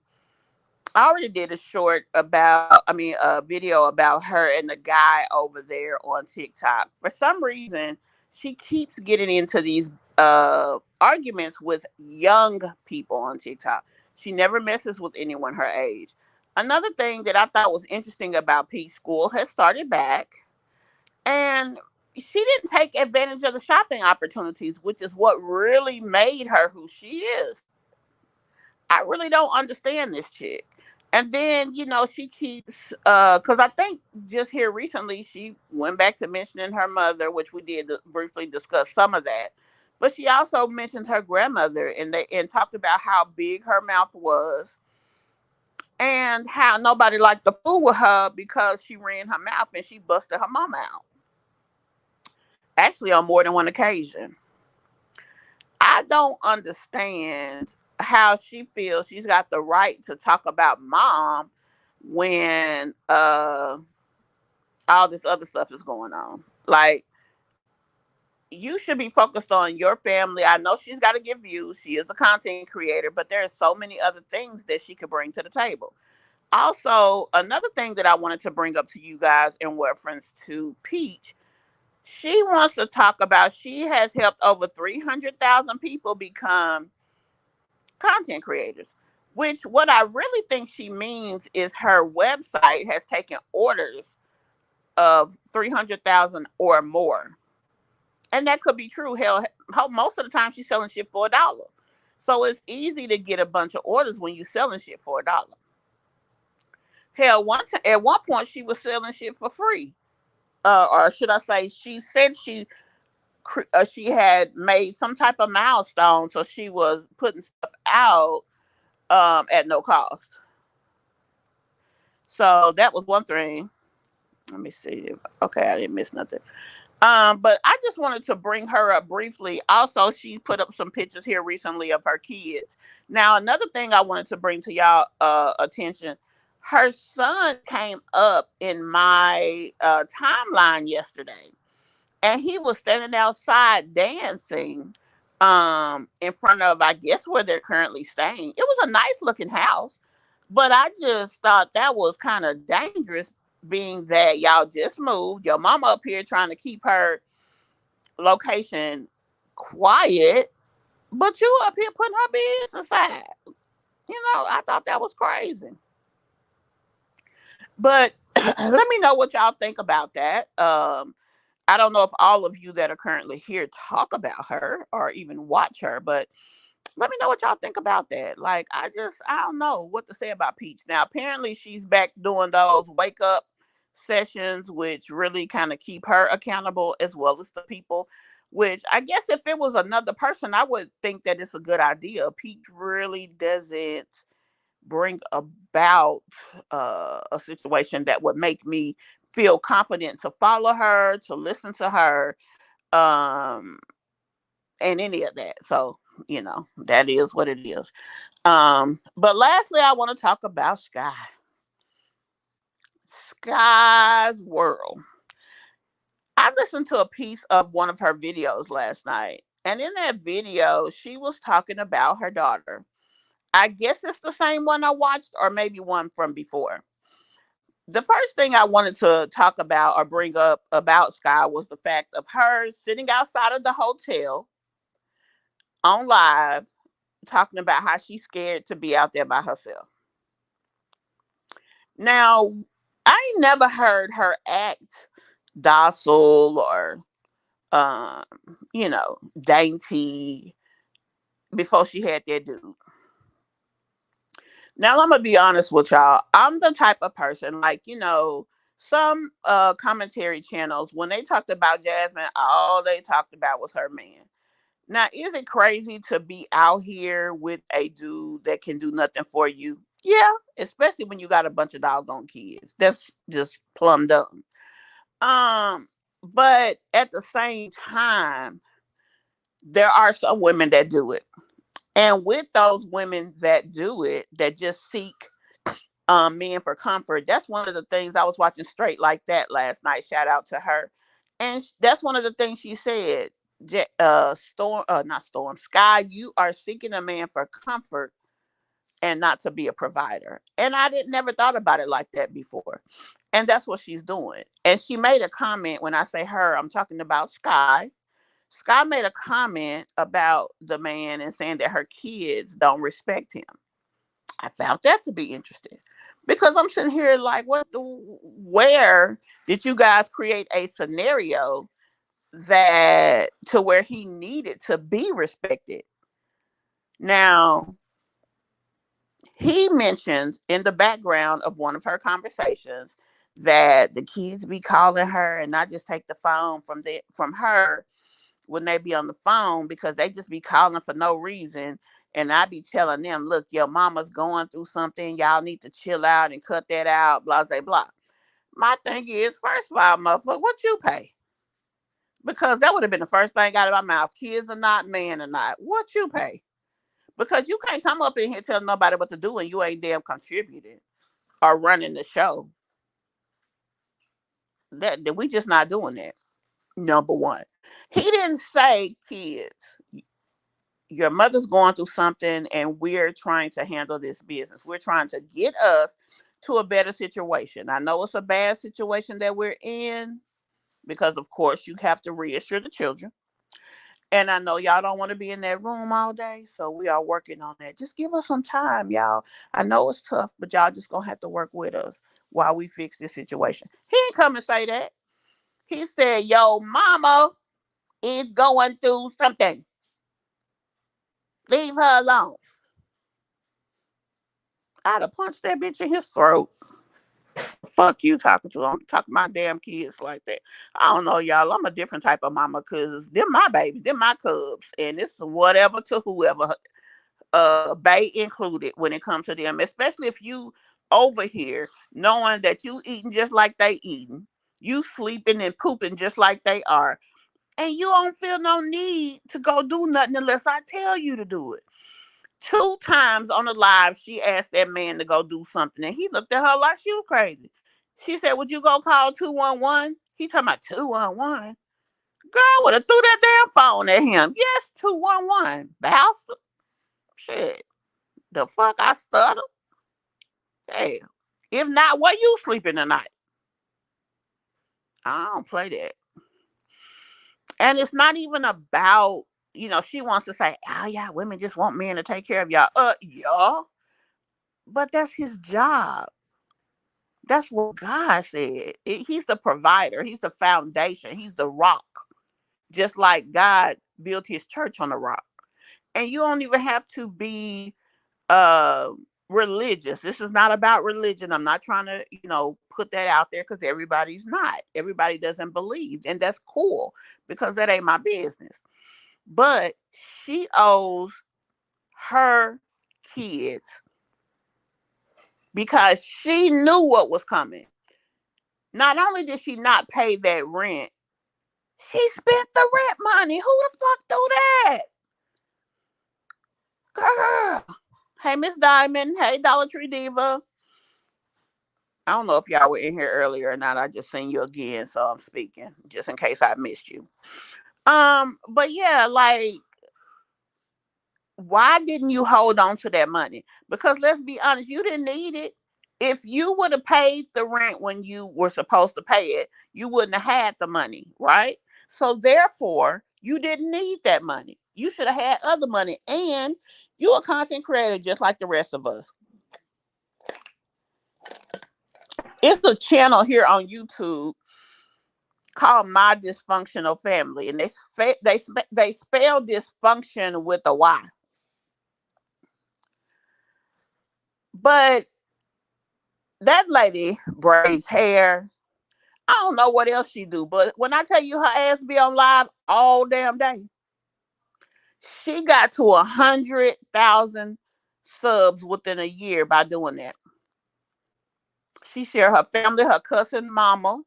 I already did a short about, I mean, a video about her and the guy over there on TikTok. For some reason, she keeps getting into these arguments with young people on TikTok. She never messes with anyone her age. Another thing that I thought was interesting about Peach, school has started back, and she didn't take advantage of the shopping opportunities, which is what really made her who she is. I really don't understand this chick. And then, she keeps cuz I think just here recently she went back to mentioning her mother, which we did briefly discuss some of that. But she also mentioned her grandmother, and talked about how big her mouth was, and how nobody liked to fool with her because she ran her mouth and she busted her mama out. Actually, on more than one occasion. I don't understand how she feels she's got the right to talk about mom when all this other stuff is going on. Like, you should be focused on your family. I know she's got to give views. She is a content creator, but there are so many other things that she could bring to the table. Also, another thing that I wanted to bring up to you guys in reference to Peach, she wants to talk about she has helped over 300,000 people become content creators, which what I really think she means is her website has taken orders of 300,000 or more. And that could be true. Hell, most of the time she's selling shit for $1. So it's easy to get a bunch of orders when you're selling shit for $1. Hell, at one point she was selling shit for free. Or should I say, she said she had made some type of milestone, so she was putting stuff out at no cost. So that was one thing. Let me see. Okay, I didn't miss nothing. But I just wanted to bring her up briefly. Also, she put up some pictures here recently of her kids. Now, another thing I wanted to bring to y'all attention. Her son came up in my timeline yesterday, and he was standing outside dancing in front of, I guess, where they're currently staying. It was a nice looking house, but I just thought that was kind of dangerous, being that y'all just moved, your mama up here trying to keep her location quiet, but you up here putting her business aside. I thought that was crazy. But let me know what y'all think about that. I don't know if all of you that are currently here talk about her or even watch her, but let me know what y'all think about that. Like, I don't know what to say about Peach. Now, apparently, she's back doing those wake up sessions, which really kind of keep her accountable as well as the people. Which I guess if it was another person, I would think that it's a good idea. Peach really doesn't bring about a situation that would make me feel confident to follow her, to listen to her, um, and any of that. So, that is what it is. But lastly, I want to talk about Skye. Skye's World. I listened to a piece of one of her videos last night. And in that video, she was talking about her daughter. I guess it's the same one I watched, or maybe one from before. The first thing I wanted to talk about or bring up about Skye was the fact of her sitting outside of the hotel on live talking about how she's scared to be out there by herself. Now, I ain't never heard her act docile or um, dainty before she had that dude. Now, I'm gonna be honest with y'all. I'm the type of person, like, Some commentary channels, when they talked about Jasmine, all they talked about was her man. Now, is it crazy to be out here with a dude that can do nothing for you? Yeah, especially when you got a bunch of doggone kids. That's just plumb dumb. Um, but at the same time, there are some women that do it. And with those women that do it, that just seek men for comfort, that's one of the things. I was watching Straight Like That last night. Shout out to her. And that's one of the things she said. Not Storm, Skye, you are seeking a man for comfort and not to be a provider. And I didn't never thought about it like that before. And that's what she's doing. And she made a comment. When I say her, I'm talking about Skye. Skye made a comment about the man and saying that her kids don't respect him. I found that to be interesting because I'm sitting here like, where did you guys create a scenario that to where he needed to be respected? Now, he mentions in the background of one of her conversations that the kids be calling her and not just take the phone from her when they be on the phone because they just be calling for no reason. And I be telling them, look, your mama's going through something. Y'all need to chill out and cut that out, blah, blah, blah. My thing is, first of all, motherfucker, what you pay? Because that would have been the first thing out of my mouth. Kids or not, man or not. What you pay? Because you can't come up in here telling nobody what to do and you ain't damn contributing or running the show. That we just not doing that. Number one. He didn't say kids. Your mother's going through something and we're trying to handle this business. We're trying to get us to a better situation. I know it's a bad situation that we're in because, of course, you have to reassure the children. And I know y'all don't want to be in that room all day, so we are working on that. Just give us some time, y'all. I know it's tough, but y'all just gonna have to work with us while we fix this situation. He didn't come and say that. He said, "Yo, mama is going through something. Leave her alone." I'd have punched that bitch in his throat. Fuck you talking to? I'm talking to my damn kids like that. I don't know, y'all. I'm a different type of mama because they're my babies, they're my cubs, and it's whatever to whoever, bay included when it comes to them. Especially if you over here knowing that you eating just like they eating, you sleeping and pooping just like they are, and you don't feel no need to go do nothing unless I tell you to do it. Two times on the live, she asked that man to go do something, and he looked at her like she was crazy. She said, "Would you go call 211?" He talking about 211. Girl would have threw that damn phone at him. Yes, 211. Bastard. Shit. The fuck I stutter? Hey. If not, where you sleeping tonight? I don't play that. And it's not even about, she wants to say, oh yeah, women just want men to take care of y'all. Yeah. But that's his job. That's what God said. He's the provider. He's the foundation. He's the rock. Just like God built his church on the rock. And you don't even have to be uh religious. This is not about religion. I'm not trying to, put that out there because everybody's not. Everybody doesn't believe. And that's cool because that ain't my business. But she owes her kids because she knew what was coming. Not only did she not pay that rent, she spent the rent money. Who the fuck do that? Girl. Hey, Miss Diamond. Hey, Dollar Tree Diva. I don't know if y'all were in here earlier or not. I just seen you again, so I'm speaking just in case I missed you. But yeah, like, why didn't you hold on to that money? Because let's be honest, you didn't need it. If you would have paid the rent when you were supposed to pay it, you wouldn't have had the money, right? So therefore, you didn't need that money. You should have had other money. And you're a content creator just like the rest of us. It's a channel here on YouTube called My Dysfunctional Family, and they spell dysfunction with a Y. But that lady braids hair. I don't know what else she do, but when I tell you her ass be on live all damn day, she got to 100,000 subs within a year by doing that. She share her family, her cousin, mama.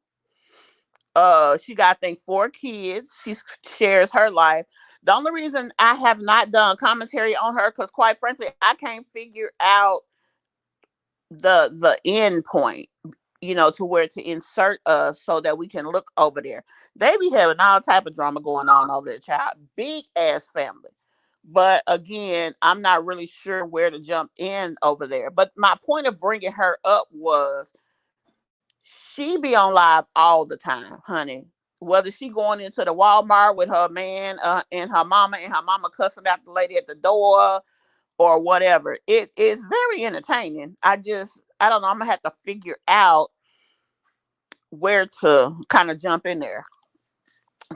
She got I think 4 kids. She shares her life. The only reason I have not done commentary on her, because quite frankly, I can't figure out the end point, to where to insert us so that we can look over there. They be having all type of drama going on over there, child. Big ass family. But again, I'm not really sure where to jump in over there. But my point of bringing her up was she be on live all the time, honey. Whether she going into the Walmart with her man and her mama cussing out the lady at the door or whatever. It is very entertaining. I don't know. I'm gonna have to figure out where to kind of jump in there.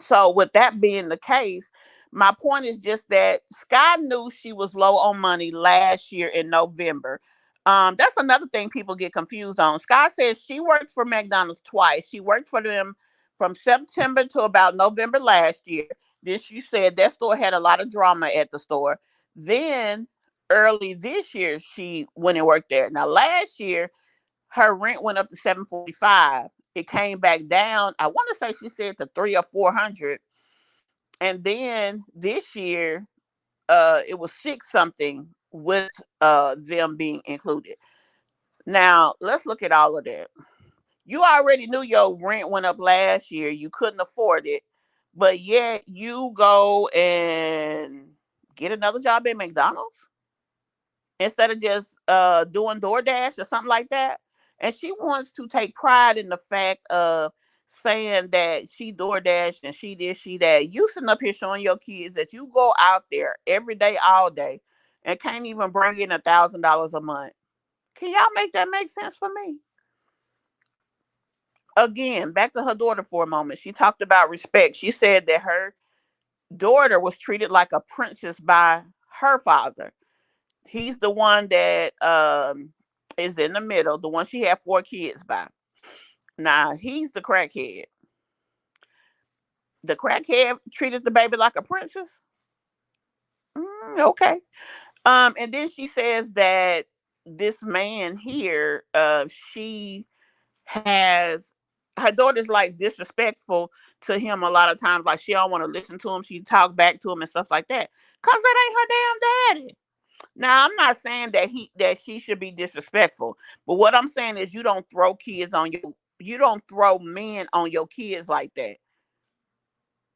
So with that being the case, my point is just that Skye knew she was low on money last year in November. That's another thing people get confused on. Skye says she worked for McDonald's twice. She worked for them from September to about November last year. Then she said that store had a lot of drama at the store. Then early this year she went and worked there. Now last year her rent went up to 745. It came back down. I want to say she said to 300 or 400. And then this year, it was 6 something with them being included. Now let's look at all of that. You already knew your rent went up last year. You couldn't afford it, but yet you go and get another job at McDonald's instead of just doing DoorDash or something like that. And she wants to take pride in the fact of saying that she DoorDash and she this, she that. You sitting up here showing your kids that you go out there every day, all day, and can't even bring in $1,000 a month. Can y'all make that make sense for me? Again, back to her daughter for a moment. She talked about respect. She said that her daughter was treated like a princess by her father. He's the one that is in the middle, the one she had 4 kids by. Now he's the crackhead. The crackhead treated the baby like a princess. Okay. And then she says that this man here, she has her daughter's like disrespectful to him a lot of times. Like she don't want to listen to him. She talk back to him and stuff like that. Cause that ain't her damn daddy. Now I'm not saying that she should be disrespectful, but what I'm saying is you don't throw men on your kids like that.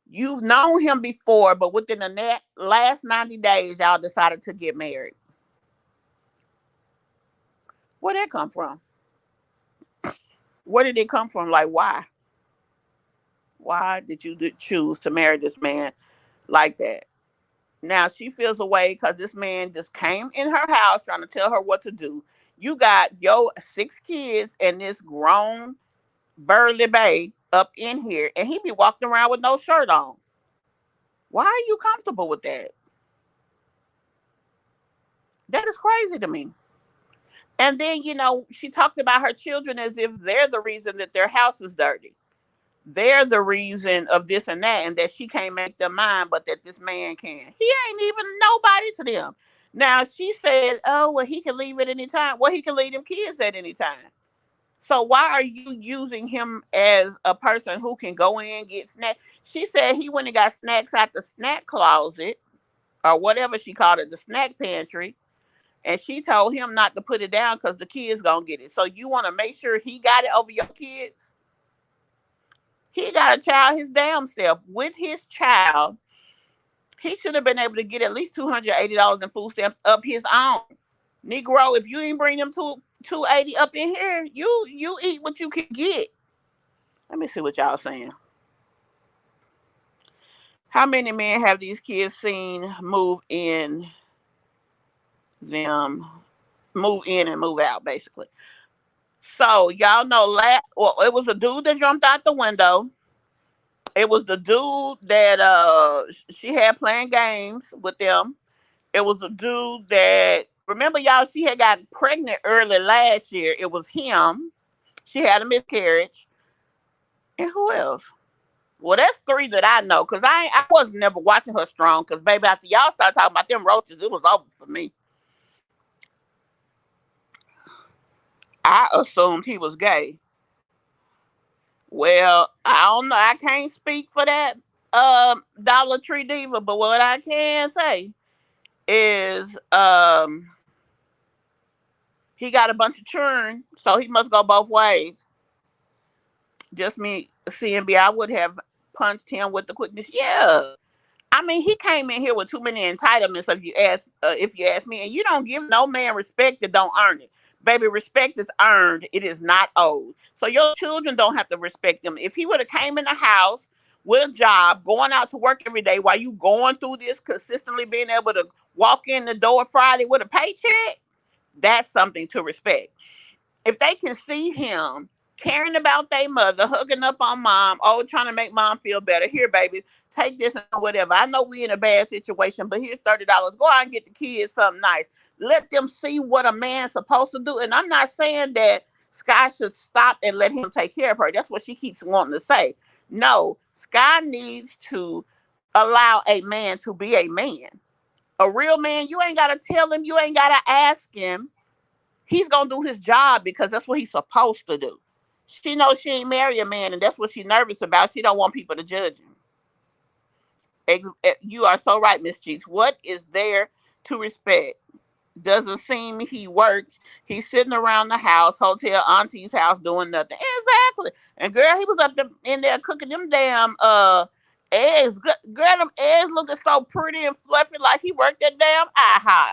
You've known him before, but within the last 90 days, y'all decided to get married. Where did that come from? Where did it come from? Like why? Why did you choose to marry this man like that? Now she feels away because this man just came in her house trying to tell her what to do. You got your 6 kids and this grown burly babe up in here, and he be walking around with no shirt on. Why are you comfortable with that? That is crazy to me. And then, she talked about her children as if they're the reason that their house is dirty. They're the reason of this and that, and that she can't make them mind, but that this man can. He ain't even nobody to them. Now she said, "Oh, well, he can leave at any time." Well, he can leave them kids at any time. So why are you using him as a person who can go in get snacks? She said he went and got snacks out the snack closet or whatever she called it, the snack pantry, and she told him not to put it down because the kids gonna get it. So you want to make sure he got it over your kids? He got a child his damn self. With his child, he should have been able to get at least $280 in food stamps of his own. Negro, if you ain't bring them 280 up in here, you eat what you can get. Let me see what y'all saying. How many men have these kids seen them move in and move out, basically? So y'all know it was a dude that jumped out the window. It was the dude that she had playing games with them. It was a dude that, remember y'all, she had got pregnant early last year. It was him. She had a miscarriage. And who else? Well, that's three that I know, cause I was never watching her strong. Cause baby, after y'all started talking about them roaches, it was over for me. I assumed he was gay. Well, I don't know. I can't speak for that Dollar Tree diva, but what I can say is he got a bunch of churn, so he must go both ways. Just me, CMB, I would have punched him with the quickness. Yeah, I mean, he came in here with too many entitlements. If you ask me, and you don't give no man respect that don't earn it, baby. Respect is earned; it is not owed. So your children don't have to respect him. If he would have came in the house with a job, going out to work every day, while you going through this, consistently being able to walk in the door Friday with a paycheck, that's something to respect. If they can see him caring about their mother, hugging up on mom, oh, trying to make mom feel better. Here, baby, take this and whatever. I know we in a bad situation, but here's $30. Go out and get the kids something nice. Let them see what a man's supposed to do. And I'm not saying that Skye should stop and let him take care of her. That's what she keeps wanting to say. No, Skye needs to allow a man to be a man. A real man, you ain't gotta tell him, you ain't gotta ask him. He's gonna do his job because that's what he's supposed to do. She knows she ain't marry a man, and that's what she's nervous about. She don't want people to judge him. You are so right, Miss Cheeks. What is there to respect? Doesn't seem he works. He's sitting around the house, hotel, auntie's house, doing nothing. Exactly. And girl, he was up there in there cooking them damn eggs. Girl, them eggs looking so pretty and fluffy, like he worked at damn IHOP.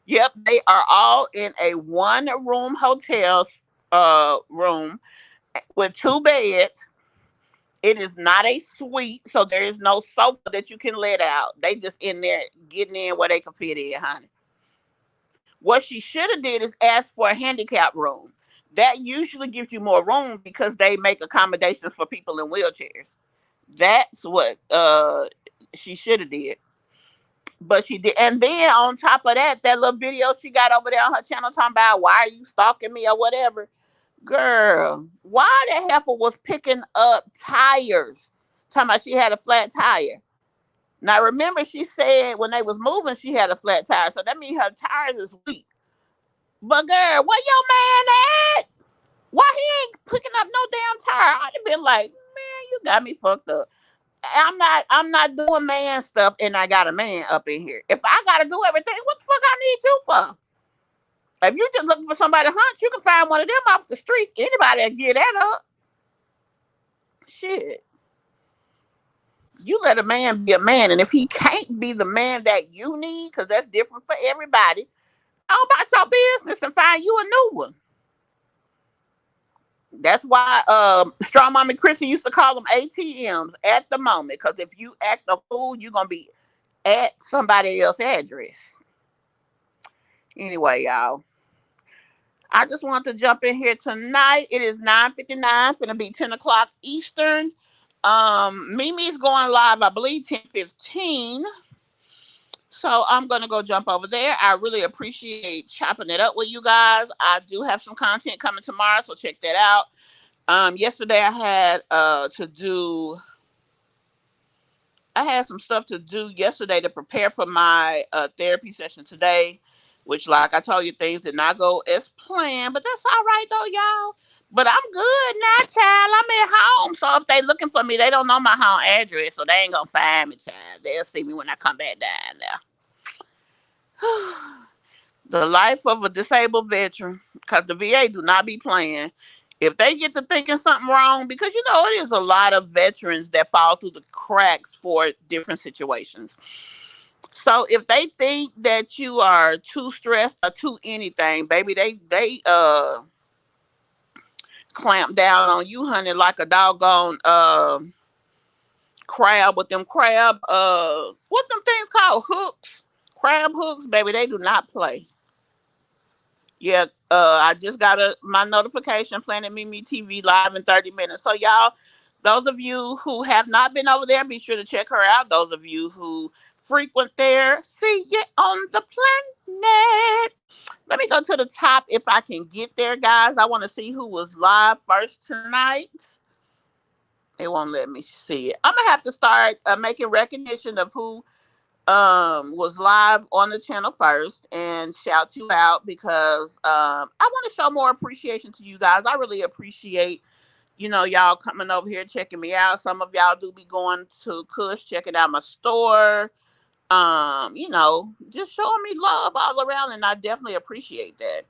Yep, they are all in a one room hotel room with two beds. It is not a suite, so there is no sofa that you can let out. They just in there getting in where they can fit in, honey. What she should have did is ask for a handicap room. That usually gives you more room because they make accommodations for people in wheelchairs. That's what she should have did. But she did. And then on top of that, that little video she got over there on her channel talking about why are you stalking me or whatever. Girl, why the heifer was picking up tires? Talking about she had a flat tire. Now remember she said when they was moving she had a flat tire. So that means her tires is weak. But girl, where your man at? Why he ain't picking up no damn tire? I'd have been like, man, you got me fucked up. I'm not doing man stuff and I got a man up in here. If I gotta do everything, what the fuck I need you for? If you just looking for somebody to hunt, you can find one of them off the streets. Anybody will get that up. Shit. You let a man be a man, and if he can't be the man that you need, because that's different for everybody, go about your business and find you a new one. That's why Strong Mommy Chrissy used to call them ATMs at the moment. Because if you act a fool, you're gonna be at somebody else's address. Anyway, y'all, I just want to jump in here tonight. It is 9:59, finna be 10 o'clock Eastern. Mimi's going live, I believe, 10:15. So I'm gonna go jump over there. I really appreciate chopping it up with you guys. I do have some content coming tomorrow, so check that out. Yesterday I had some stuff to do yesterday to prepare for my therapy session today, which, like I told you, things did not go as planned, but that's all right though, y'all. But I'm good now, child. I'm at home, so if they looking for me, they don't know my home address, so they ain't gonna find me, child. They'll see me when I come back down there. The life of a disabled veteran, because the VA do not be playing. If they get to thinking something wrong, because you know it is a lot of veterans that fall through the cracks for different situations. So if they think that you are too stressed or too anything, baby, they clamp down on you, honey, like a doggone crab with them crab what them things called hooks, crab hooks, baby. They do not play. Yeah, I just got my notification Planet Mimi TV live in 30 minutes. So y'all, those of you who have not been over there, be sure to check her out. Those of you who frequent there, see you on the planet. Let me go to the top if I can get there, guys. I want to see who was live first tonight. It won't let me see it. I'm gonna have to start making recognition of who was live on the channel first and shout you out because I want to show more appreciation to you guys. I really appreciate y'all coming over here checking me out. Some of y'all do be going to Kush, checking out my store. Just showing me love all around, and I definitely appreciate that.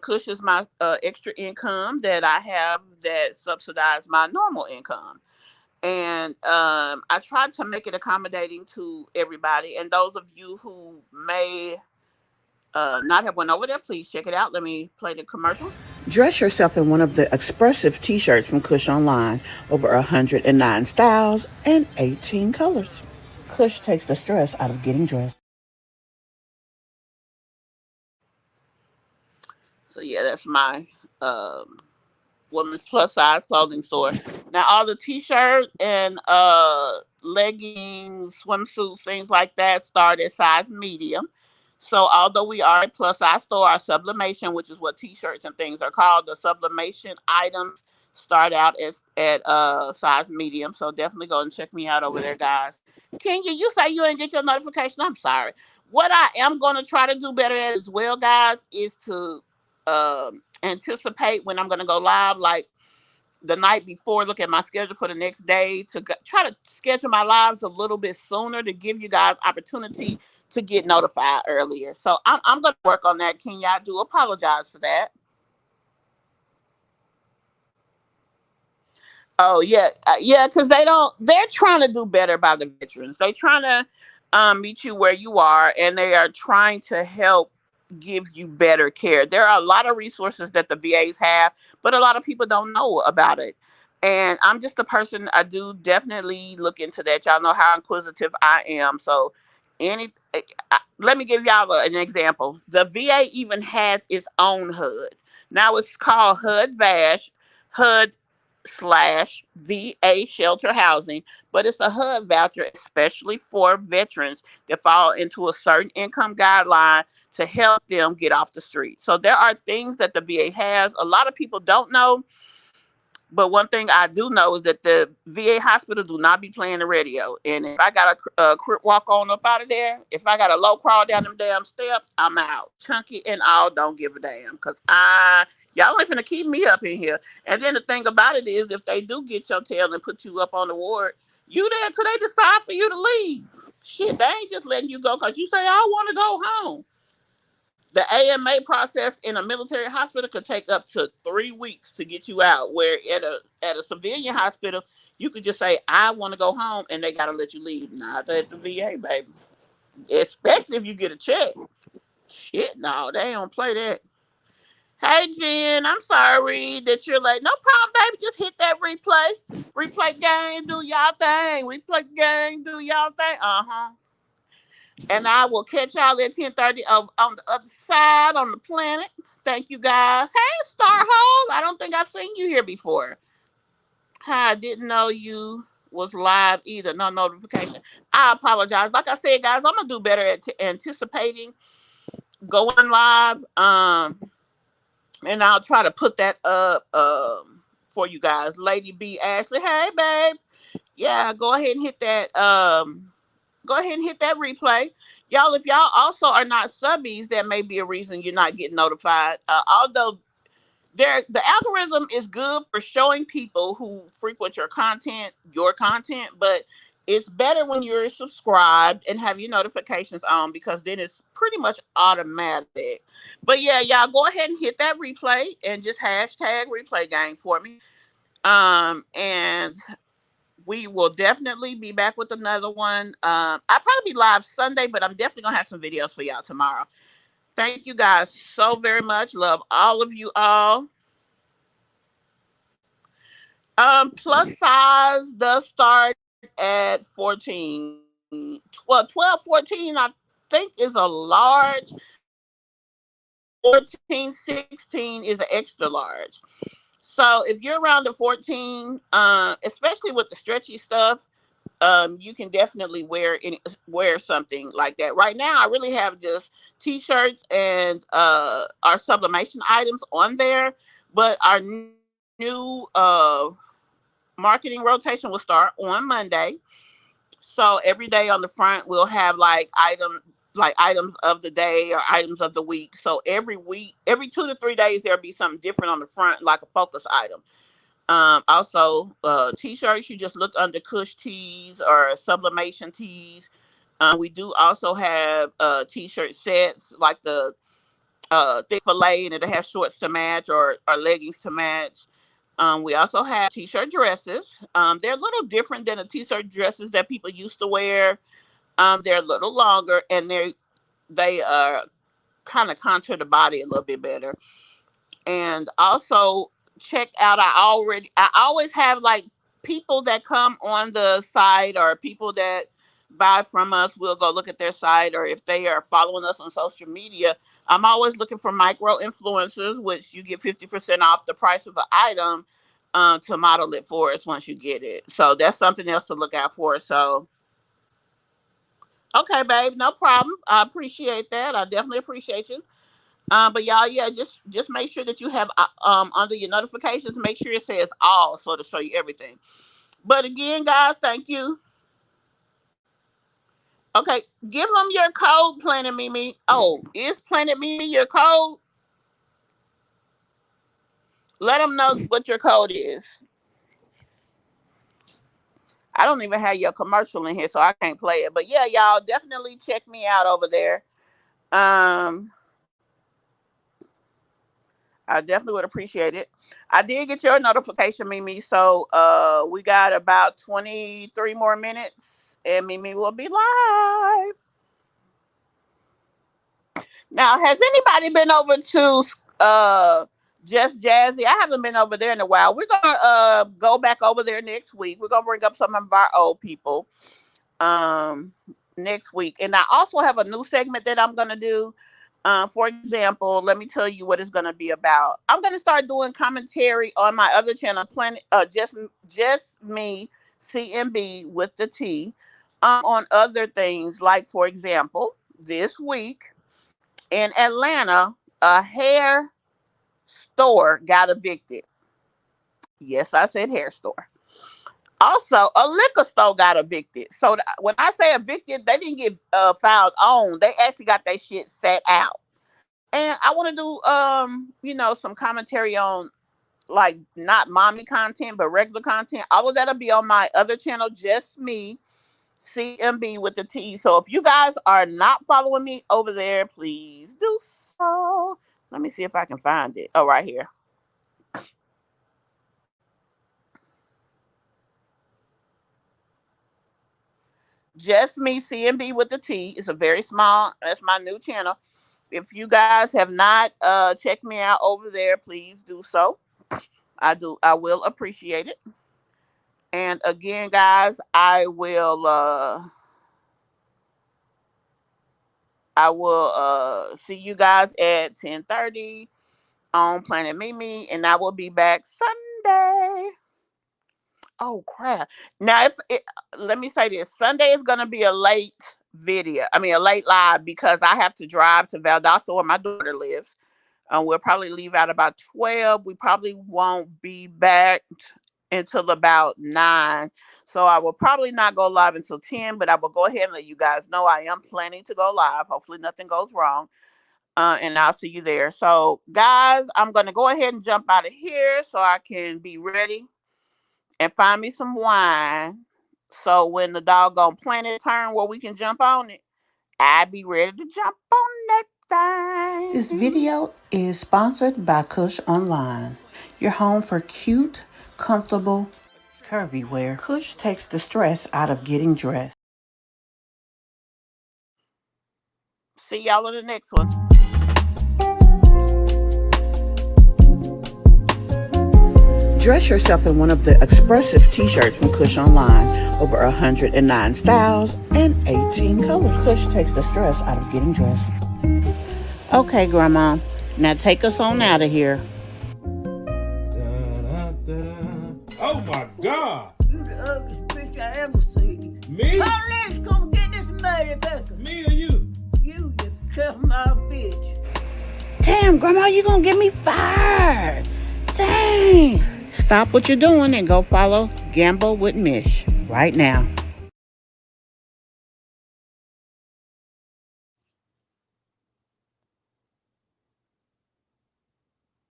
Kush is my extra income that I have that subsidize my normal income. And I tried to make it accommodating to everybody. And those of you who may not have went over there, please check it out. Let me play the commercial. Dress yourself in one of the expressive t-shirts from Kush Online. Over 109 styles and 18 colors. Kush takes the stress out of getting dressed. So yeah, that's my women's plus size clothing store. Now all the t-shirt and leggings, swimsuits, things like that start at size medium. So although we are a plus size store, our sublimation, which is what t-shirts and things are called, the sublimation items start out at size medium. So definitely go and check me out over there, guys. Kenya, you say you didn't get your notification. I'm sorry. What I am going to try to do better at as well, guys, is to anticipate when I'm going to go live, like the night before, look at my schedule for the next day to try to schedule my lives a little bit sooner to give you guys opportunity to get notified earlier. So I'm going to work on that, Kenya. I do apologize for that. Oh yeah, yeah, because they're trying to do better by the veterans. They're trying to meet you where you are, and they are trying to help give you better care. There are a lot of resources that the VAs have, but a lot of people don't know about it. And I'm just a person. I do definitely look into that. Y'all know how inquisitive I am. So, let me give y'all an example. The VA even has its own HUD. Now it's called HUD VASH. HUD slash VA shelter housing, but it's a HUD voucher especially for veterans that fall into a certain income guideline to help them get off the street. So there are things that the VA has. A lot of people don't know, but one thing I do know is that the VA hospital do not be playing the radio. And if I got a crip walk on up out of there, if I got a low crawl down them damn steps, I'm out. Chunky and all, don't give a damn. Because y'all ain't finna keep me up in here. And then the thing about it is, if they do get your tail and put you up on the ward, you there till they decide for you to leave. Shit, they ain't just letting you go because you say, I want to go home. The AMA process in a military hospital could take up to 3 weeks to get you out. Where at a civilian hospital, you could just say, "I want to go home," and they gotta let you leave. Not at the VA, baby. Especially if you get a check. Shit, no, they don't play that. Hey, Jen, I'm sorry that you're late. No problem, baby. Just hit that replay. Replay gang, do y'all thing. Replay gang, do y'all thing. And I will catch y'all at 10:30 on the other side on the planet. Thank you guys. Hey, Starhole. I don't think I've seen you here before. Hi, I didn't know you was live either. No notification. I apologize. Like I said, guys, I'm gonna do better at anticipating going live. And I'll try to put that up for you guys. Lady B Ashley. Hey, babe. Yeah, go ahead and hit that replay. Y'all, if y'all also are not subbies, that may be a reason you're not getting notified. Although the algorithm is good for showing people who frequent your content, but it's better when you're subscribed and have your notifications on because then it's pretty much automatic. But yeah, y'all go ahead and hit that replay and just hashtag replay game for me. And we will definitely be back with another one. I'll probably be live Sunday, but I'm definitely gonna have some videos for y'all tomorrow. Thank you guys so very much. Love all of you all. Plus size does start at 14. Well, 12, 14, I think is a large. 14, 16 is an extra large. So if you're around the 14, especially with the stretchy stuff, you can definitely wear something like that. Right now, I really have just t-shirts and our sublimation items on there, but our new marketing rotation will start on Monday. So every day on the front, we'll have like items of the day or items of the week. So every week, every 2 to 3 days, there'll be something different on the front, like a focus item. Also, t-shirts, you just look under Kush Tees or Sublimation Tees. We do also have t-shirt sets like the thick fillet, and it'll have shorts to match or leggings to match. We also have t-shirt dresses. They're a little different than the t-shirt dresses that people used to wear. They're a little longer, and they kind of contour the body a little bit better. And also check out, I always have like people that come on the site, or people that buy from us, we'll go look at their site, or if they are following us on social media, I'm always looking for micro influencers, which you get 50% off the price of an item, to model it for us once you get it. So that's something else to look out for. So okay, babe, no problem. I appreciate that. I definitely appreciate you. But y'all, yeah, just make sure that you have under your notifications, make sure it says all, so to show you everything. But again, guys, thank you. Okay, give them your code, Planet Mimi. Oh, is Planet Mimi your code? Let them know what your code is. I don't even have your commercial in here, so I can't play it. But yeah, y'all definitely check me out over there. Um, I definitely would appreciate it. I did get your notification, Mimi. So we got about 23 more minutes and Mimi will be live. Now, has anybody been over to Just Jazzy? I haven't been over there in a while. We're gonna go back over there next week. We're gonna bring up some of our old people um next week. And I also have a new segment that I'm gonna do. For example, let me tell you what it's gonna be about. I'm gonna start doing commentary on my other channel, Planet just me CMB with the T, on other things. Like for example, this week in Atlanta, a hair store got evicted. Yes, I said hair store. Also, a liquor store got evicted. So when I say evicted, they didn't get filed on. They actually got their shit set out. And I want to do some commentary on, like, not mommy content but regular content. All of that'll be on my other channel, just me CMB with the T. So if you guys are not following me over there, please do so. Let me see if I can find it. Oh, right here. Just me CMB with the T. It's a very small. That's my new channel. If you guys have not checked me out over there, please do so. I will appreciate it. And again, guys, I will see you guys at 10:30 on Planet Mimi, and I will be back Sunday. Oh crap! Now, let me say this: Sunday is gonna be a late video. I mean, a late live, because I have to drive to Valdosta where my daughter lives. We'll probably leave out about 12. We probably won't be back until about 9. So I will probably not go live until 10, but I will go ahead and let you guys know I am planning to go live. Hopefully nothing goes wrong. And I'll see you there. So guys, I'm going to go ahead and jump out of here so I can be ready and find me some wine. So when the doggone planet turn where we can jump on it, I'll be ready to jump on that thing. This video is sponsored by Kush Online, your home for cute, comfortable, curvy wear. Kush takes the stress out of getting dressed. See y'all in the next one. Dress yourself in one of the expressive t-shirts from Kush Online. Over 109 styles and 18 colors. Kush takes the stress out of getting dressed. Okay, Grandma. Now take us on out of here. Oh my God! You the ugliest bitch I ever seen. Me? Police gonna get this motherfucker. Me or you? You tough mouth bitch. Damn, Grandma, you gonna get me fired. Dang. Stop what you're doing and go follow Gamble with Mish right now.